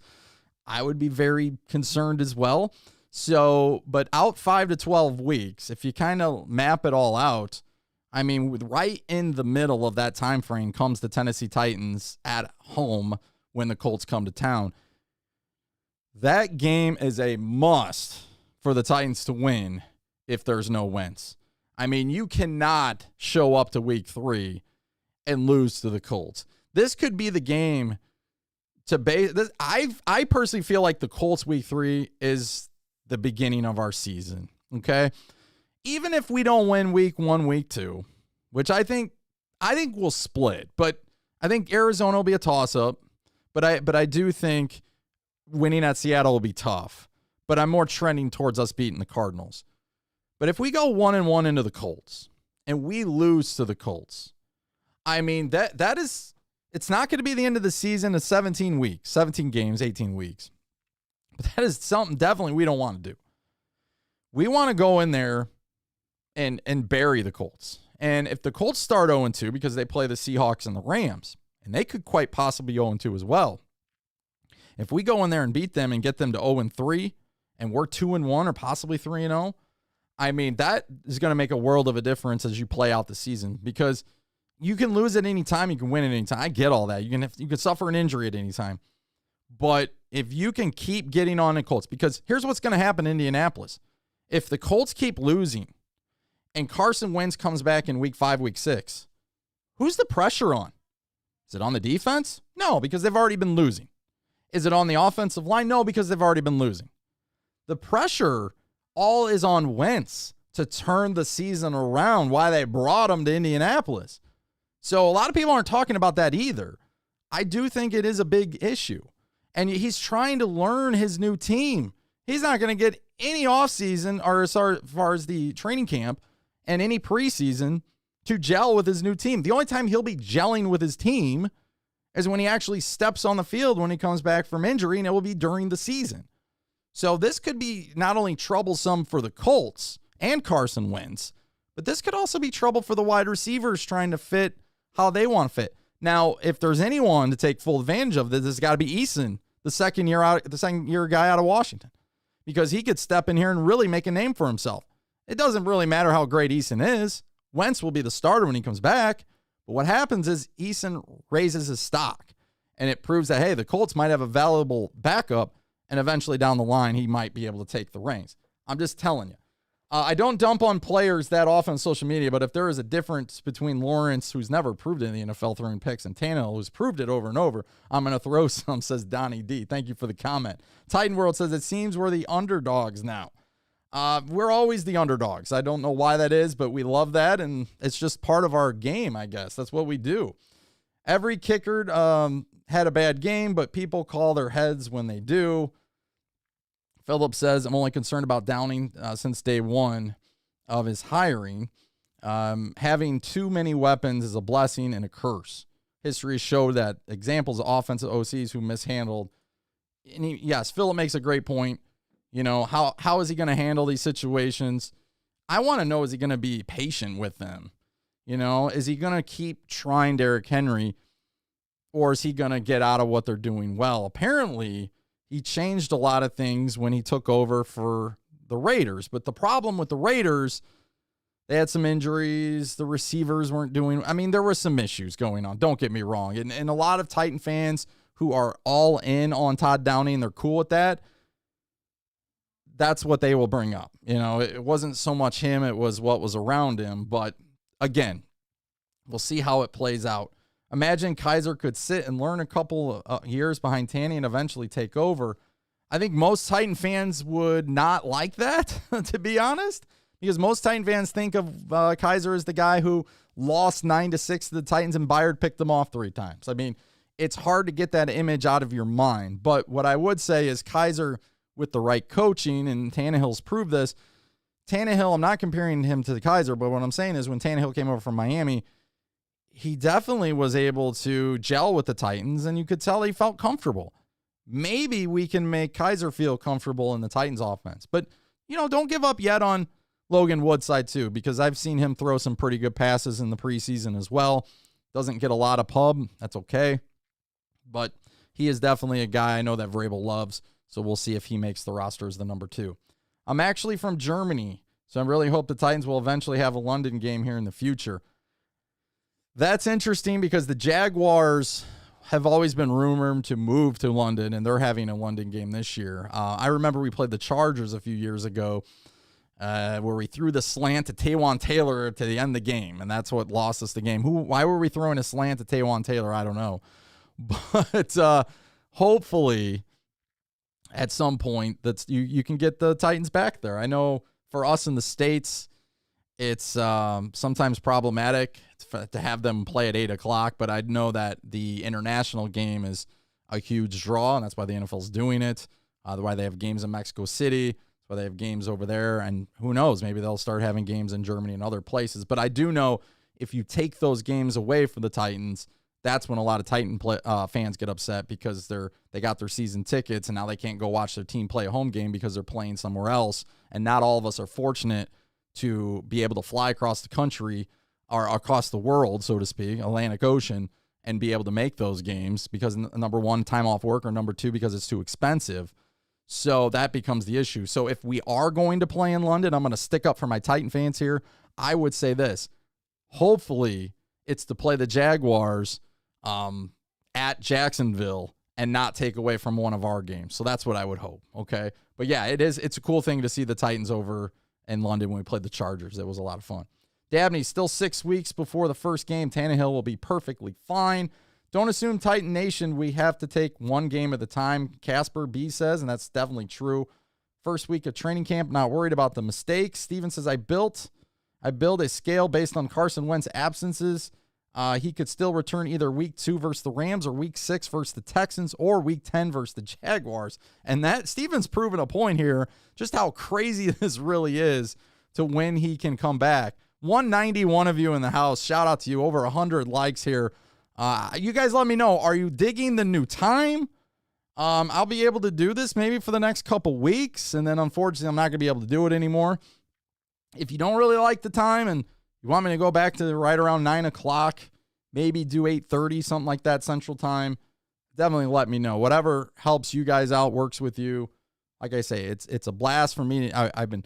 I would be very concerned as well. So, but out 5 to 12 weeks, if you kind of map it all out, I mean, right in the middle of that time frame comes the Tennessee Titans at home when the Colts come to town. That game is a must for the Titans to win if there's no Wentz. I mean, you cannot show up to week 3 and lose to the Colts. This could be the game to base this. I personally feel like the Colts week 3 is the beginning of our season. Okay. Even if we don't win week 1, week 2, which I think we'll split, but I think Arizona will be a toss up, but I do think winning at Seattle will be tough, but I'm more trending towards us beating the Cardinals. But if we go 1-1 into the Colts and we lose to the Colts, I mean, that is, it's not going to be the end of the season of 17 weeks, 17 games, 18 weeks. But that is something definitely we don't want to do. We want to go in there and bury the Colts. And if the Colts start 0-2 because they play the Seahawks and the Rams, and they could quite possibly 0-2 as well. If we go in there and beat them and get them to 0-3 and we're 2-1 or possibly 3-0, I mean, that is going to make a world of a difference as you play out the season, because you can lose at any time, you can win at any time. I get all that. You can suffer an injury at any time. But if you can keep getting on the Colts, because here's what's going to happen in Indianapolis. If the Colts keep losing and Carson Wentz comes back in week 5, week 6, who's the pressure on? Is it on the defense? No, because they've already been losing. Is it on the offensive line? No, because they've already been losing. The pressure all is on Wentz to turn the season around, why they brought him to Indianapolis. So a lot of people aren't talking about that either. I do think it is a big issue. And he's trying to learn his new team. He's not going to get any offseason, or as far as the training camp and any preseason, to gel with his new team. The only time he'll be gelling with his team is when he actually steps on the field when he comes back from injury, and it will be during the season. So this could be not only troublesome for the Colts and Carson Wentz, but this could also be trouble for the wide receivers trying to fit how they want to fit. Now, if there's anyone to take full advantage of this, it's got to be Eason, the second year guy out of Washington, because he could step in here and really make a name for himself. It doesn't really matter how great Eason is. Wentz will be the starter when he comes back. But what happens is Eason raises his stock, and it proves that, hey, the Colts might have a valuable backup, and eventually down the line, he might be able to take the reins. I'm just telling you. I don't dump on players that often on social media, but if there is a difference between Lawrence, who's never proved it in the NFL throwing picks, and Tannehill, who's proved it over and over, I'm going to throw some, says Donnie D. Thank you for the comment. Titan World says, it seems we're the underdogs now. We're always the underdogs. I don't know why that is, but we love that, and it's just part of our game, I guess. That's what we do. Every kicker had a bad game, but people call their heads when they do. Philip says, I'm only concerned about Downing since day one of his hiring. Having too many weapons is a blessing and a curse. History showed that examples of offensive OCs who mishandled. And yes, Philip makes a great point. You know, how is he going to handle these situations? I want to know, is he going to be patient with them? You know, is he going to keep trying Derrick Henry, or is he going to get out of what they're doing well? Apparently, he changed a lot of things when he took over for the Raiders. But the problem with the Raiders, they had some injuries. The receivers weren't doing, there were some issues going on. Don't get me wrong. And a lot of Titan fans who are all in on Todd Downing, they're cool with that. That's what they will bring up. It wasn't so much him, it was what was around him. But again, we'll see how it plays out. Imagine Kizer could sit and learn a couple of years behind Tanny and eventually take over. I think most Titan fans would not like that, to be honest, because most Titan fans think of Kizer as the guy who lost 9-6 to the Titans and Byard picked them off 3 times. It's hard to get that image out of your mind. But what I would say is Kizer, with the right coaching, and Tannehill's proved this. Tannehill, I'm not comparing him to the Kizer, but what I'm saying is when Tannehill came over from Miami, he definitely was able to gel with the Titans, and you could tell he felt comfortable. Maybe we can make Kizer feel comfortable in the Titans offense. But, don't give up yet on Logan Woodside too, because I've seen him throw some pretty good passes in the preseason as well. Doesn't get a lot of pub. That's okay. But he is definitely a guy I know that Vrabel loves. So we'll see if he makes the roster as the number 2. I'm actually from Germany, so I really hope the Titans will eventually have a London game here in the future. That's interesting because the Jaguars have always been rumored to move to London, and they're having a London game this year. I remember we played the Chargers a few years ago where we threw the slant to Taywan Taylor to the end of the game, and that's what lost us the game. Why were we throwing a slant to Taywan Taylor? I don't know. But hopefully at some point that you can get the Titans back there. I know for us in the States, it's sometimes problematic to have them play at 8 o'clock, but I know that the international game is a huge draw, and that's why the NFL's doing it. Why they have games in Mexico City. That's why they have games over there, and who knows, maybe they'll start having games in Germany and other places. But I do know if you take those games away from the Titans, that's when a lot of Titan fans get upset because they got their season tickets and now they can't go watch their team play a home game because they're playing somewhere else. And not all of us are fortunate to be able to fly across the country or across the world, so to speak, Atlantic Ocean, and be able to make those games because, number 1, time off work, or number 2, because it's too expensive. So that becomes the issue. So if we are going to play in London, I'm going to stick up for my Titan fans here. I would say this. Hopefully it's to play the Jaguars at Jacksonville and not take away from one of our games. So that's what I would hope. Okay. But yeah, it's a cool thing to see the Titans over in London when we played the Chargers. It was a lot of fun. Dabney, still 6 weeks before the first game. Tannehill will be perfectly fine. Don't assume Titan Nation. We have to take one game at a time. Casper B says, and that's definitely true. First week of training camp, not worried about the mistakes. Steven says, I build a scale based on Carson Wentz absences. He could still return either week 2 versus the Rams or week 6 versus the Texans or week 10 versus the Jaguars. And that Steven's proven a point here, just how crazy this really is to when he can come back. 191 of you in the house. Shout out to you. Over 100 likes here. You guys let me know. Are you digging the new time? I'll be able to do this maybe for the next couple weeks. And then unfortunately, I'm not going to be able to do it anymore. If you don't really like the time and you want me to go back to right around 9 o'clock, maybe do 8:30, something like that Central Time, definitely let me know. Whatever helps you guys out, works with you. Like I say, it's a blast for me. I've been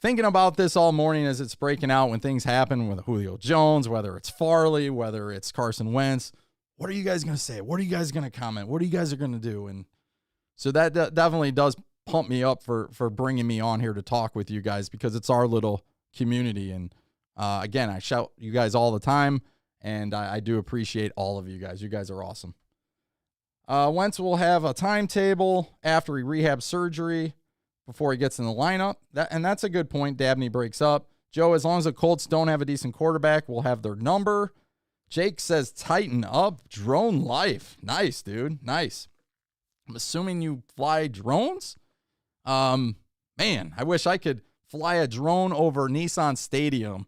thinking about this all morning as it's breaking out when things happen with Julio Jones, whether it's Farley, whether it's Carson Wentz. What are you guys going to say? What are you guys going to comment? What are you guys going to do? And so that definitely does pump me up for bringing me on here to talk with you guys because it's our little community. And again, I shout you guys all the time, and I do appreciate all of you guys. You guys are awesome. Wentz will have a timetable after he rehabs surgery before he gets in the lineup. And that's a good point. Dabney breaks up. Joe, as long as the Colts don't have a decent quarterback, we'll have their number. Jake says, tighten up. Drone life. Nice, dude. Nice. I'm assuming you fly drones? Man, I wish I could fly a drone over Nissan Stadium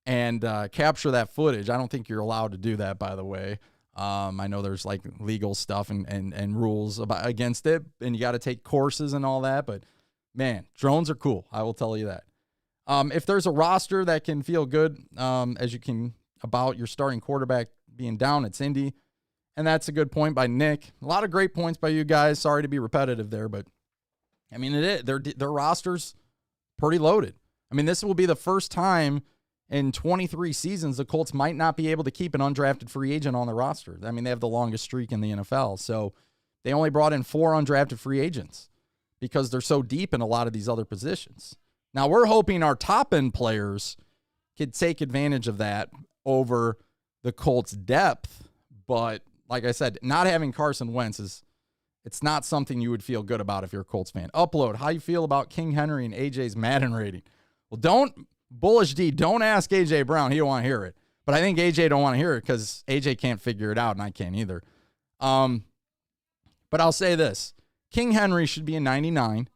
and capture that footage. I don't think you're allowed to do that, by the way. I know there's like legal stuff and rules against it, and you got to take courses and all that, but man, drones are cool. I will tell you that. If there's a roster that can feel good, as you can about your starting quarterback being down, it's Indy. And that's a good point by Nick. A lot of great points by you guys. Sorry to be repetitive there, but I mean, their rosters pretty loaded. I mean, this will be the first time in 23 seasons the Colts might not be able to keep an undrafted free agent on the roster. I mean, they have the longest streak in the NFL. So they only brought in 4 undrafted free agents because they're so deep in a lot of these other positions. Now, we're hoping our top-end players could take advantage of that over the Colts' depth. But like I said, not having Carson Wentz it's not something you would feel good about if you're a Colts fan. Upload, how you feel about King Henry and AJ's Madden rating? Well, don't ask AJ Brown. He don't want to hear it. But I think AJ don't want to hear it because AJ can't figure it out, and I can't either. But I'll say this. King Henry should be a 99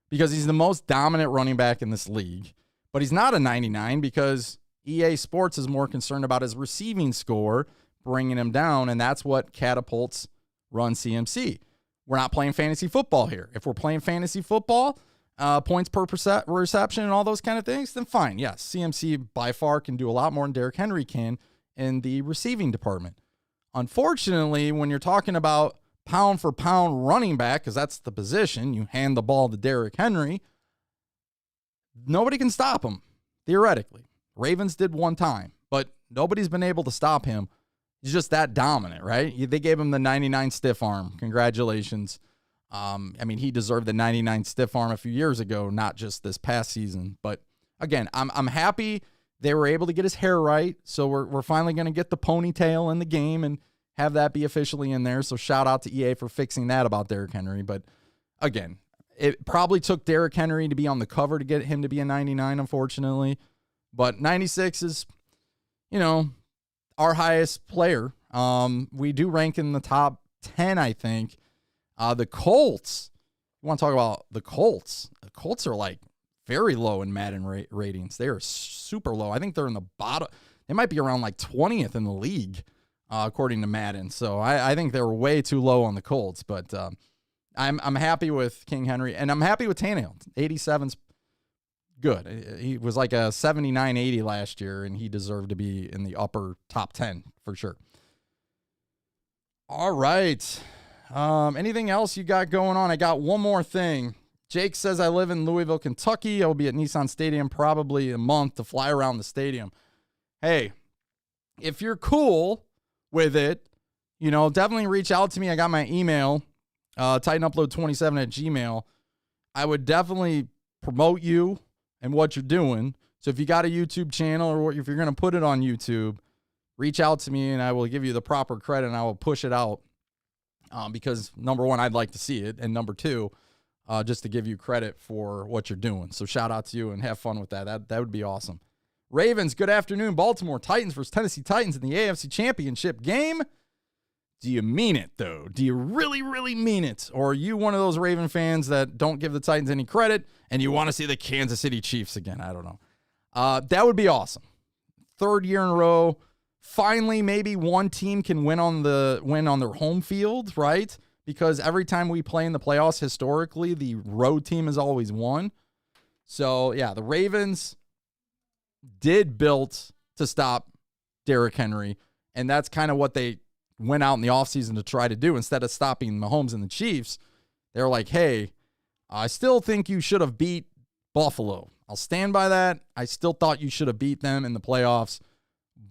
because he's the most dominant running back in this league. But he's not a 99 because EA Sports is more concerned about his receiving score, bringing him down, and that's what catapults Run CMC. We're not playing fantasy football here. If we're playing fantasy football, points per reception and all those kind of things, then fine. Yes, CMC by far can do a lot more than Derrick Henry can in the receiving department. Unfortunately, when you're talking about pound for pound running back, because that's the position, you hand the ball to Derrick Henry, nobody can stop him, theoretically. Ravens did one time, but nobody's been able to stop him. He's just that dominant, right? They gave him the 99 stiff arm. Congratulations. I mean, he deserved the 99 stiff arm a few years ago, not just this past season. But again, I'm happy they were able to get his hair right. So we're finally going to get the ponytail in the game and have that be officially in there. So shout out to EA for fixing that about Derrick Henry. But again, it probably took Derrick Henry to be on the cover to get him to be a 99, unfortunately. But 96 is, our highest player. We do rank in the top 10, I think. The Colts, you want to talk about the Colts? The Colts are like very low in Madden ratings. They are super low. I think they're in the bottom. They might be around like 20th in the league, according to Madden. So I think they're way too low on the Colts. But I'm happy with King Henry, and I'm happy with Tannehill. 87's good. He was like a 79-80 last year, and he deserved to be in the upper top 10 for sure. All right. Anything else you got going on? I got one more thing. Jake says, I live in Louisville, Kentucky. I will be at Nissan Stadium probably a month to fly around the stadium. Hey, if you're cool with it, definitely reach out to me. I got my email, titanupload27@gmail. I would definitely promote you and what you're doing. So if you got a YouTube channel or if you're going to put it on YouTube, reach out to me and I will give you the proper credit and I will push it out. Because number one, I'd like to see it. And number two, just to give you credit for what you're doing. So shout out to you and have fun with that. That would be awesome. Ravens, good afternoon. Baltimore Titans versus Tennessee Titans in the AFC Championship game. Do you mean it, though? Do you really, really mean it? Or are you one of those Raven fans that don't give the Titans any credit and you want to see the Kansas City Chiefs again? I don't know. That would be awesome. 3rd year in a row. Finally, maybe one team can win on their home field, right? Because every time we play in the playoffs, historically, the road team has always won. So, yeah, the Ravens did build to stop Derrick Henry, and that's kind of what they went out in the offseason to try to do. Instead of stopping Mahomes and the Chiefs, they're like, hey, I still think you should have beat Buffalo. I'll stand by that. I still thought you should have beat them in the playoffs,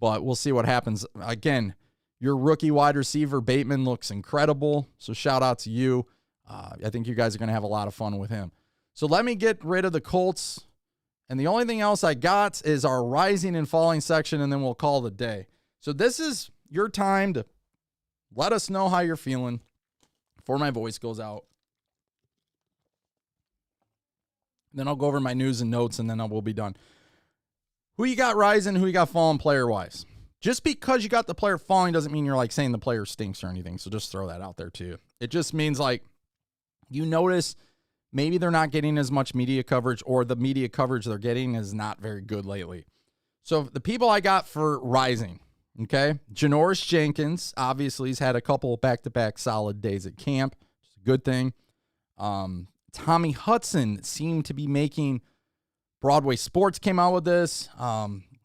but we'll see what happens. Again, your rookie wide receiver, Bateman, looks incredible, so shout out to you. I think you guys are going to have a lot of fun with him. So let me get rid of the Colts, and the only thing else I got is our rising and falling section, and then we'll call it a day. So this is your time to let us know how you're feeling before my voice goes out. Then I'll go over my news and notes, and then we'll be done. Who you got rising, who you got falling player-wise? Just because you got the player falling doesn't mean you're like saying the player stinks or anything, so just throw that out there too. It just means like you notice maybe they're not getting as much media coverage or the media coverage they're getting is not very good lately. So the people I got for rising, okay? Janoris Jenkins, obviously, he's had a couple back-to-back solid days at camp. It's a good thing. Tommy Hudson seemed to be making Broadway Sports came out with this,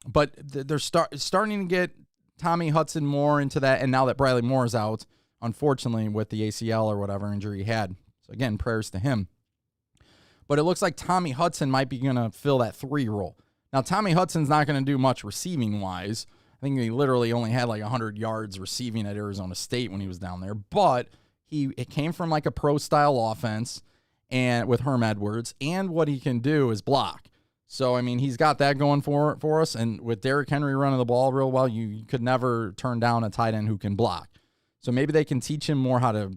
but they're starting to get Tommy Hudson more into that, and now that Bradley Moore is out, unfortunately, with the ACL or whatever injury he had. So, again, prayers to him. But it looks like Tommy Hudson might be going to fill that 3 role. Now, Tommy Hudson's not going to do much receiving-wise. I think he literally only had like 100 yards receiving at Arizona State when he was down there. But it came from like a pro-style offense and with Herm Edwards, and what he can do is block. So, I mean, he's got that going for us. And with Derrick Henry running the ball real well, you could never turn down a tight end who can block. So maybe they can teach him more how to,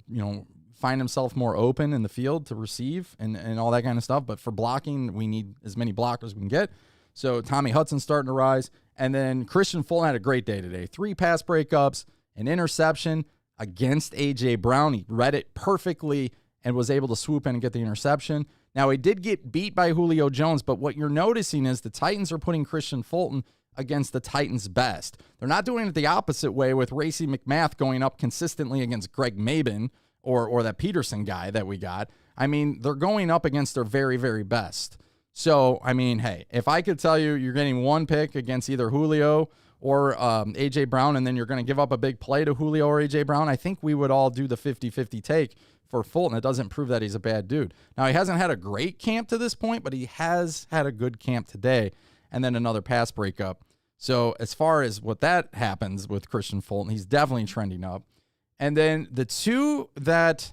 find himself more open in the field to receive and all that kind of stuff. But for blocking, we need as many blockers as we can get. So Tommy Hudson's starting to rise. And then Christian Fulton had a great day today. 3 pass breakups, an interception against A.J. Brown. He read it perfectly and was able to swoop in and get the interception. Now, he did get beat by Julio Jones, but what you're noticing is the Titans are putting Christian Fulton against the Titans' best. They're not doing it the opposite way with Racey McMath going up consistently against Greg Mabin or that Peterson guy that we got. I mean, they're going up against their very, very best. So, I mean, hey, if I could tell you you're getting 1 pick against either Julio or A.J. Brown, and then you're going to give up a big play to Julio or A.J. Brown, I think we would all do the 50-50 take for Fulton. It doesn't prove that he's a bad dude. Now, he hasn't had a great camp to this point, but he has had a good camp today, and then another pass breakup. So as far as what that happens with Christian Fulton, he's definitely trending up. And then the 2 that,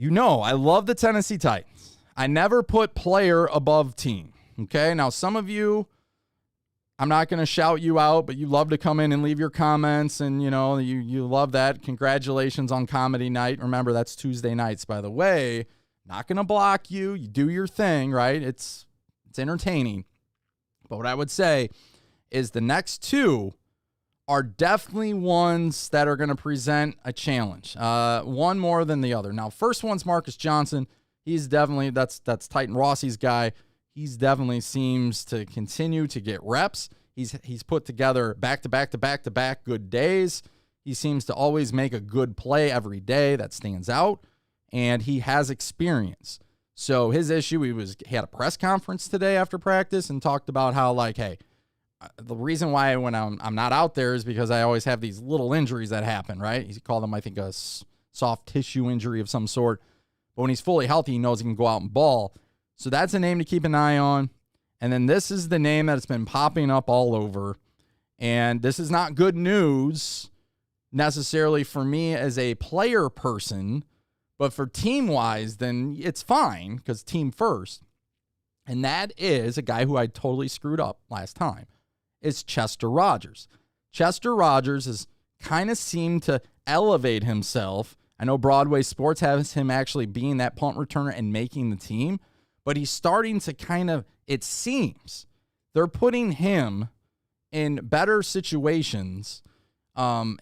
I love the Tennessee Titans. I never put player above team, okay? Now, some of you, I'm not going to shout you out, but you love to come in and leave your comments, and, you love that. Congratulations on comedy night. Remember, that's Tuesday nights, by the way. Not going to block you. You do your thing, right? It's entertaining. But what I would say is the next 2 are definitely ones that are going to present a challenge. One more than the other. Now, first one's Marcus Johnson. He's definitely, that's Titan Rossi's guy. He's definitely seems to continue to get reps. He's put together back-to-back good days. He seems to always make a good play every day that stands out, and he has experience. So his issue, he had a press conference today after practice and talked about how, like, hey, the reason why when I'm not out there is because I always have these little injuries that happen, right? He called them, I think, a soft tissue injury of some sort. But when he's fully healthy, he knows he can go out and ball. So that's a name to keep an eye on. And then this is the name that's been popping up all over. And this is not good news necessarily for me as a player person, but for team-wise, then it's fine because team first. And that is a guy who I totally screwed up last time. It's Chester Rogers. Chester Rogers has kind of seemed to elevate himself. I know Broadway Sports has him actually being that punt returner and making the team, but he's starting to kind of, it seems, they're putting him in better situations on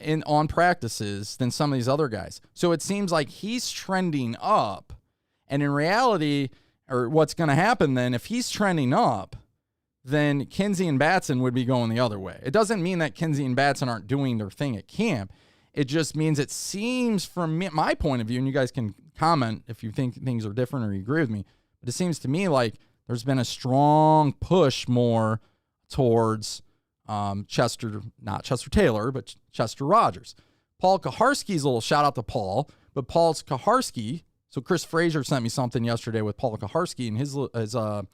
practices than some of these other guys. So it seems like he's trending up, and in reality, or what's going to happen then, if he's trending up, then Kinsey and Batson would be going the other way. It doesn't mean that Kinsey and Batson aren't doing their thing at camp. It just means it seems from my point of view, and you guys can comment if you think things are different or you agree with me, but it seems to me like there's been a strong push more towards Chester, not Chester Taylor, but Chester Rogers. Paul Kaharski's a little shout out to Paul, but Paul's Kaharski. So Chris Frazier sent me something yesterday with Paul Kaharski, and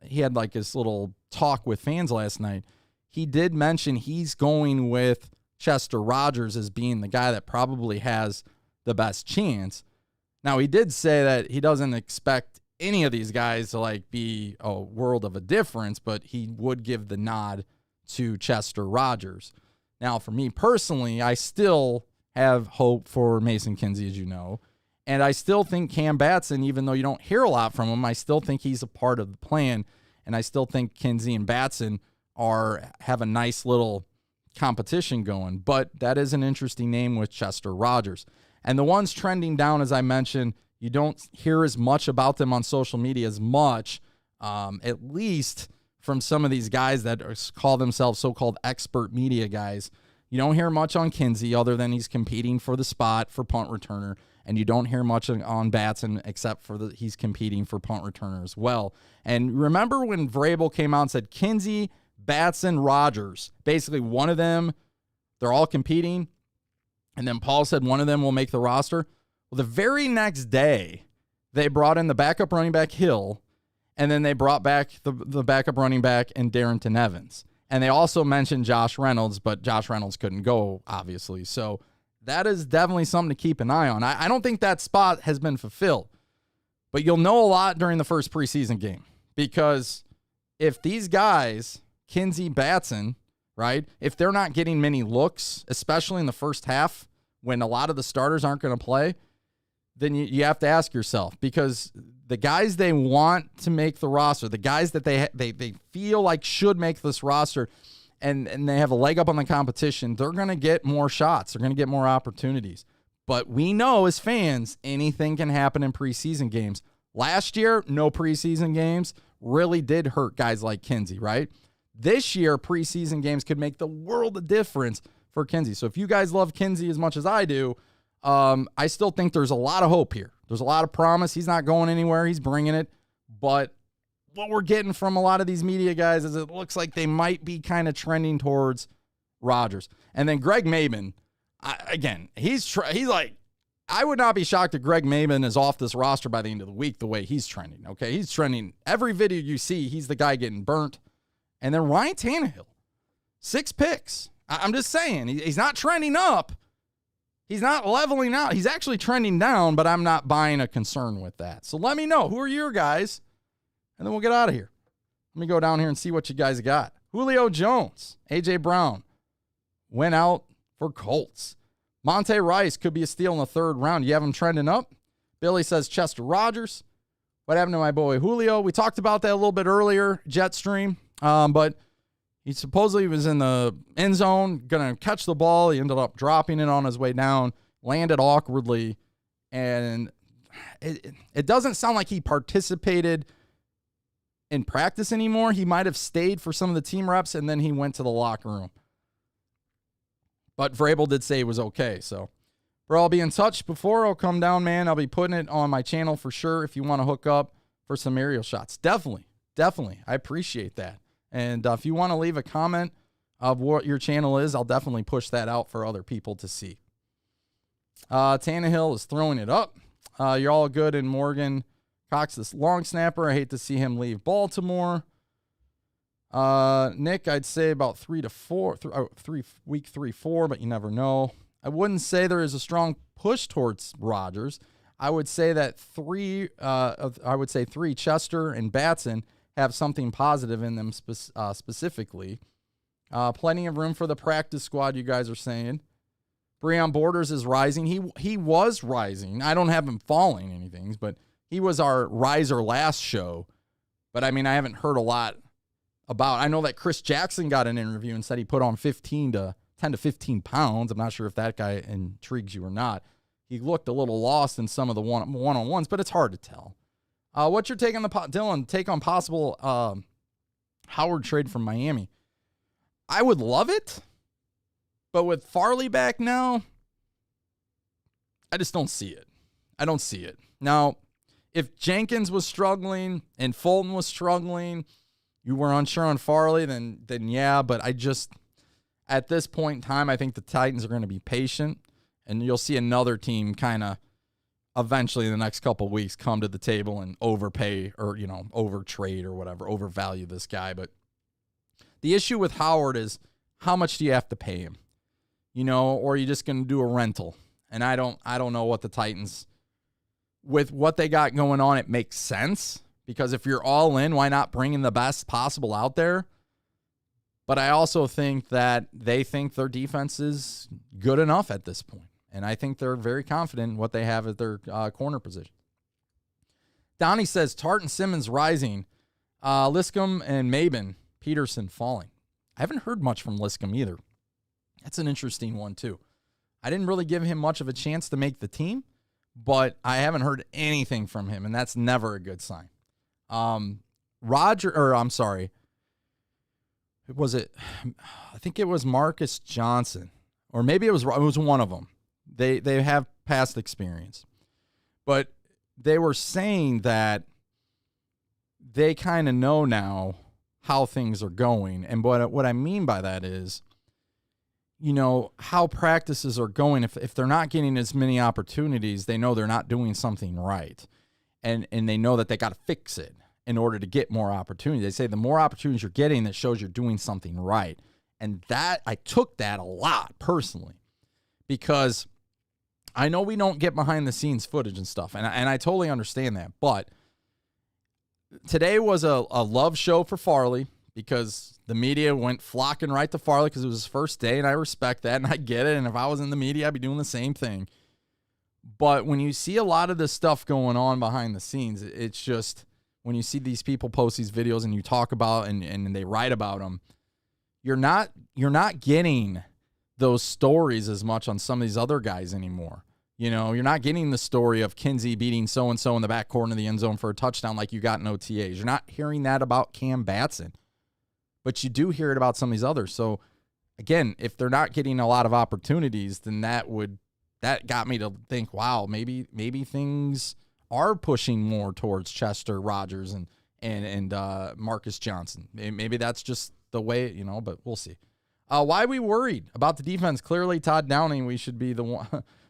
he had like his little talk with fans last night. He did mention he's going with Chester Rogers as being the guy that probably has the best chance. Now, he did say that he doesn't expect any of these guys to like be a world of a difference, but he would give the nod to Chester Rogers. Now, for me personally, I still have hope for Mason Kinsey, as you know. And I still think Cam Batson, even though you don't hear a lot from him, I still think he's a part of the plan. And I still think Kinsey and Batson have a nice little competition going. But that is an interesting name with Chester Rogers. And the ones trending down, as I mentioned, you don't hear as much about them on social media as much, at least from some of these guys that call themselves so-called expert media guys. You don't hear much on Kinsey other than he's competing for the spot for punt returner. And you don't hear much on Batson except for he's competing for punt returner as well. And remember when Vrabel came out and said Kinsey, Batson, Rogers, basically one of them, they're all competing. And then Paul said one of them will make the roster. Well, the very next day, They brought in the backup running back Hill, and then they brought back the backup running back in Darrington Evans. And they also mentioned Josh Reynolds, but Josh Reynolds couldn't go, obviously. So that is definitely something to keep an eye on. I don't think that spot has been fulfilled, but you'll know a lot during the first preseason game, because if these guys, Kinsey, Batson, right, if they're not getting many looks, especially in the first half when a lot of the starters aren't going to play, then you have to ask yourself, because the guys they want to make the roster, the guys that they feel like should make this roster, and they have a leg up on the competition, they're going to get more shots. They're going to get more opportunities. But we know as fans, anything can happen in preseason games. Last year, no preseason games really did hurt guys like Kinsey, right? This year, preseason games could make the world of difference for Kinsey. So if you guys love Kinsey as much as I do, I still think there's a lot of hope here. There's a lot of promise. He's not going anywhere. He's bringing it. But what we're getting from a lot of these media guys is it looks like they might be kind of trending towards Rodgers. And then Greg Maben, he's like, I would not be shocked if Greg Maben is off this roster by the end of the week the way he's trending, okay? He's trending. Every video you see, he's the guy getting burnt. And then Ryan Tannehill, 6 picks. I'm just saying, he's not trending up. He's not leveling out. He's actually trending down, but I'm not buying a concern with that. So let me know. Who are your guys? And then we'll get out of here. Let me go down here and see what you guys got. Julio Jones, A.J. Brown went out for Colts. Monte Rice could be a steal in the 3rd round. You have him trending up. Billy says Chester Rogers. What happened to my boy Julio? We talked about that a little bit earlier, Jetstream. But he supposedly was in the end zone, going to catch the ball. He ended up dropping it on his way down, landed awkwardly, and it doesn't sound like he participated in practice anymore. He might have stayed for some of the team reps, and then he went to the locker room. But Vrabel did say he was okay. So, bro, I'll be in touch before I'll come down, man. I'll be putting it on my channel for sure if you want to hook up for some aerial shots. Definitely. I appreciate that. And if you want to leave a comment of what your channel is, I'll definitely push that out for other people to see. Tannehill is throwing it up. You're all good in Morgan Cox, this long snapper. I hate to see him leave Baltimore. Nick, I'd say about 3 to 4, week 3-4, but you never know. I wouldn't say there is a strong push towards Rodgers. I would say that 3, Chester and Batson, have something positive in them specifically. Plenty of room for the practice squad, you guys are saying. Breon Borders is rising. He was rising. I don't have him falling anything, but he was our riser last show. But, I mean, I haven't heard a lot about. I know that Chris Jackson got an interview and said he put on 10 to 15 pounds. I'm not sure if that guy intrigues you or not. He looked a little lost in some of the one-on-ones, but it's hard to tell. What's your take on Dylan? Take on possible Howard trade from Miami? I would love it, but with Farley back now, I just don't see it. I don't see it. Now, if Jenkins was struggling and Fulton was struggling, you were unsure on Farley, then yeah. But at this point in time, I think the Titans are going to be patient, and you'll see another team kind of eventually in the next couple of weeks come to the table and overpay or, overtrade or whatever, overvalue this guy. But the issue with Howard is how much do you have to pay him? Or are you just going to do a rental? And I don't know what the Titans, with what they got going on, it makes sense, because if you're all in, why not bring in the best possible out there? But I also think that they think their defense is good enough at this point. And I think they're very confident in what they have at their corner position. Donnie says, Tartan Simmons rising. Liscombe and Maben, Peterson falling. I haven't heard much from Liscombe either. That's an interesting one, too. I didn't really give him much of a chance to make the team, but I haven't heard anything from him, and that's never a good sign. I think it was Marcus Johnson, or maybe it was one of them. They have past experience. But they were saying that they kind of know now how things are going. And what I mean by that is, how practices are going. If they're not getting as many opportunities, they know they're not doing something right. and they know that they got to fix it in order to get more opportunities. They say the more opportunities you're getting, that shows you're doing something right. And that, I took that a lot personally, because I know we don't get behind the scenes footage and stuff, and I totally understand that. But today was a love show for Farley, because the media went flocking right to Farley because it was his first day, and I respect that, and I get it. And if I was in the media, I'd be doing the same thing. But when you see a lot of this stuff going on behind the scenes, it's just, when you see these people post these videos and you talk about and they write about them, you're not getting those stories as much on some of these other guys anymore. You know, you're not getting the story of Kinsey beating so-and-so in the back corner of the end zone for a touchdown like you got in OTAs. You're not hearing that about Cam Batson, but you do hear it about some of these others. So, again, if they're not getting a lot of opportunities, then that got me to think, wow, maybe things are pushing more towards Chester, Rogers, and Marcus Johnson. Maybe that's just the way, you know, but we'll see. Why are we worried about the defense? Clearly, Todd Downing, we should be the one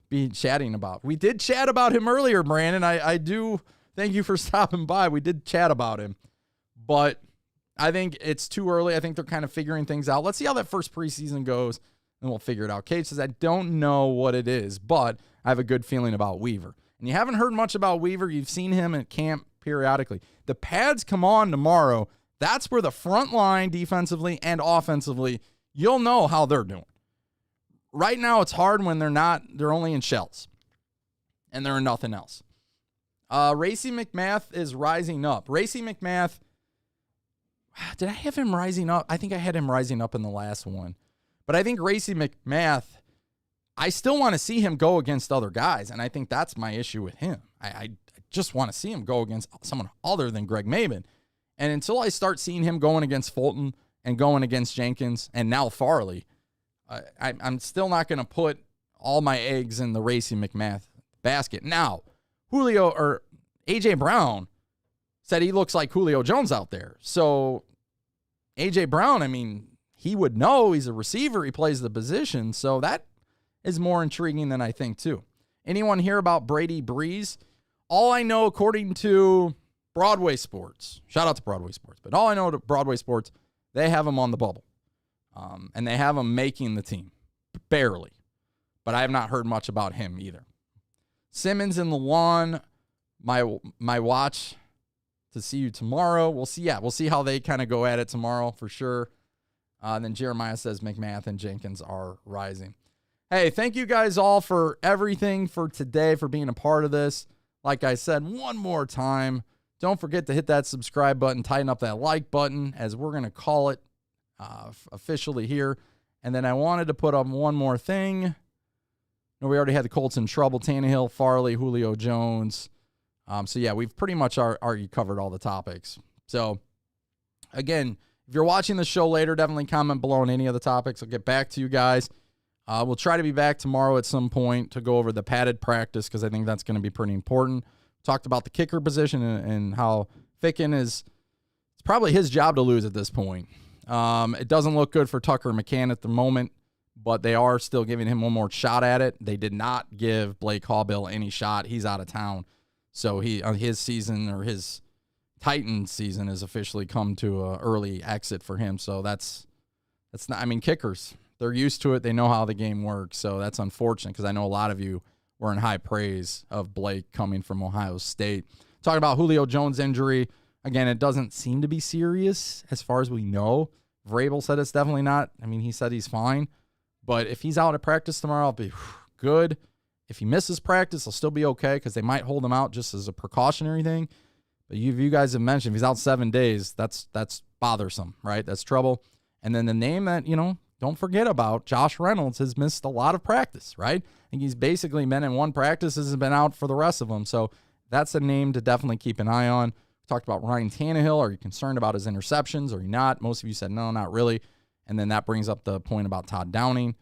be chatting about. We did chat about him earlier, Brandon. I do thank you for stopping by. We did chat about him, but I think it's too early. I think they're kind of figuring things out. Let's see how that first preseason goes, and we'll figure it out. Kate says, I don't know what it is, but I have a good feeling about Weaver. And you haven't heard much about Weaver. You've seen him at camp periodically. The pads come on tomorrow. That's where the front line defensively and offensively, you'll know how they're doing. Right now, it's hard when they're only in shells and they're in nothing else. Racy McMath is rising up. Racy McMath, did I have him rising up? I think I had him rising up in the last one. But I think Racy McMath, I still want to see him go against other guys, and I think that's my issue with him. I just want to see him go against someone other than Greg Maben. And until I start seeing him going against Fulton and going against Jenkins and now Farley, I'm still not going to put all my eggs in the Racy McMath basket. Now, A.J. Brown said he looks like Julio Jones out there. So A.J. Brown, I mean, he would know. He's a receiver. He plays the position. So that is more intriguing than I think, too. Anyone hear about Brady Breeze? All I know, according to Broadway Sports, shout out to Broadway Sports, but all I know to Broadway Sports, they have him on the bubble. And they have him making the team. Barely. But I have not heard much about him either. Simmons and Lawan, my watch to see you tomorrow. We'll see. Yeah, we'll see how they kind of go at it tomorrow for sure. Then Jeremiah says McMath and Jenkins are rising. Hey, thank you guys all for everything for today, for being a part of this. Like I said, one more time, don't forget to hit that subscribe button, tighten up that like button, as we're going to call it officially here. And then I wanted to put up one more thing. No, we already had the Colts in trouble. Tannehill, Farley, Julio Jones. So, yeah, we've pretty much already covered all the topics. So, again, if you're watching the show later, definitely comment below on any of the topics. I'll get back to you guys. We'll try to be back tomorrow at some point to go over the padded practice, because I think that's going to be pretty important. Talked about the kicker position and how Ficken it's probably his job to lose at this point. It doesn't look good for Tucker McCann at the moment, but they are still giving him one more shot at it. They did not give Blake Hallbill any shot. He's out of town. So his season, or his Titans season, has officially come to an early exit for him. So that's not, I mean, kickers, they're used to it. They know how the game works. So that's unfortunate, because I know a lot of you were in high praise of Blake coming from Ohio State. Talking about Julio Jones' injury. Again, it doesn't seem to be serious as far as we know. Vrabel said it's definitely not. I mean, he said he's fine. But if he's out at practice tomorrow, I'll be good. If he misses practice, he'll still be okay, because they might hold him out just as a precautionary thing. But you guys have mentioned, if he's out 7 days, that's bothersome, right? That's trouble. And then the name that, don't forget about, Josh Reynolds, has missed a lot of practice, right? I think he's basically been in one practice, has been out for the rest of them. So that's a name to definitely keep an eye on. We talked about Ryan Tannehill. Are you concerned about his interceptions? Or are you not? Most of you said no, not really. And then that brings up the point about Todd Downing.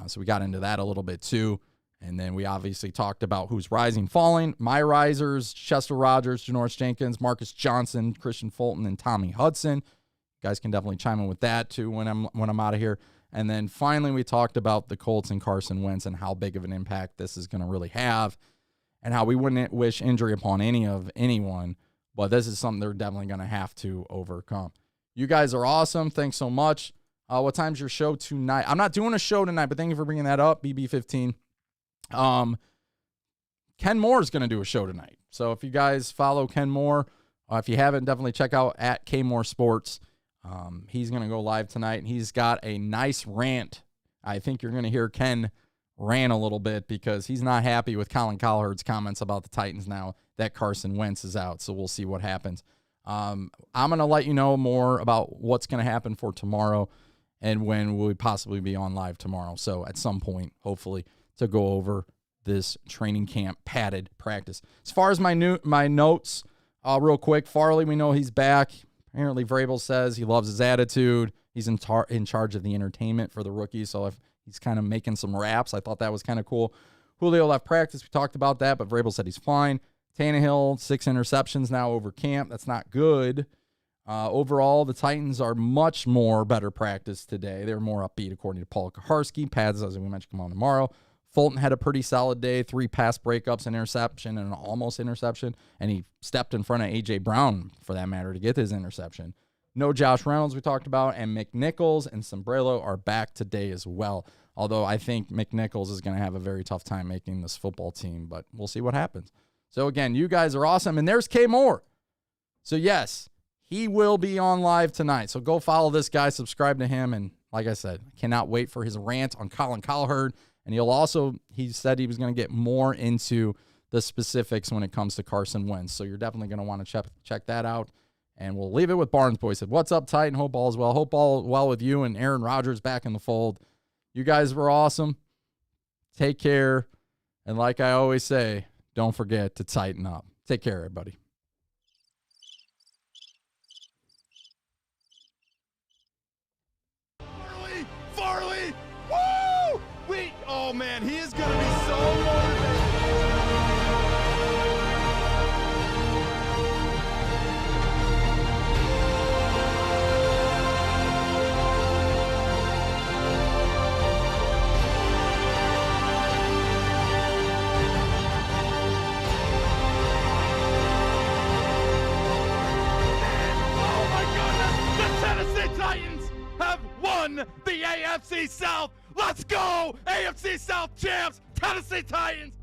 So we got into that a little bit too. And then we obviously talked about who's rising, falling. My risers: Chester Rogers, Janoris Jenkins, Marcus Johnson, Christian Fulton, and Tommy Hudson. You guys can definitely chime in with that too when I'm out of here. And then finally, we talked about the Colts and Carson Wentz and how big of an impact this is going to really have. and how we wouldn't wish injury upon anyone, but this is something they're definitely going to have to overcome. You guys are awesome. Thanks so much. What time's your show tonight? I'm not doing a show tonight, but thank you for bringing that up, BB15. Ken Moore is going to do a show tonight. So if you guys follow Ken Moore, if you haven't, definitely check out at Kmore Sports. He's going to go live tonight, and he's got a nice rant. I think you're going to hear Ken rant a little bit because he's not happy with Colin Cowherd's comments about the Titans now that Carson Wentz is out. So we'll see what happens. I'm going to let you know more about what's going to happen for tomorrow and when we'll possibly be on live tomorrow. So at some point, hopefully, to go over this training camp padded practice. As far as my notes, real quick, Farley, we know he's back. Apparently, Vrabel says he loves his attitude. He's in charge of the entertainment for the rookies, so if he's kind of making some raps, I thought that was kind of cool. Julio left practice. We talked about that, but Vrabel said he's fine. Tannehill, 6 interceptions now over camp. That's not good. Overall, the Titans are much more better practice today. They're more upbeat, according to Paul Kaharski. Pads, as we mentioned, come on tomorrow. Fulton had a pretty solid day, 3 pass breakups, an interception, and an almost interception, and he stepped in front of A.J. Brown, for that matter, to get his interception. No Josh Reynolds we talked about, and McNichols and Sombrello are back today as well, although I think McNichols is going to have a very tough time making this football team, but we'll see what happens. So, again, you guys are awesome, and there's K. Moore. So, yes, he will be on live tonight, so go follow this guy, subscribe to him, and like I said, I cannot wait for his rant on Colin Cowherd. And he said he was going to get more into the specifics when it comes to Carson Wentz. So you're definitely going to want to check that out. And we'll leave it with Barnes Boy. He said, what's up, Titan? Hope all is well. Hope all well with you and Aaron Rodgers back in the fold. You guys were awesome. Take care. And like I always say, don't forget to tighten up. Take care, everybody. Farley! Woo! Oh man, he is going to be so motivated. Oh my goodness, the Tennessee Titans have won the AFC South. Let's go! AFC South champs, Tennessee Titans!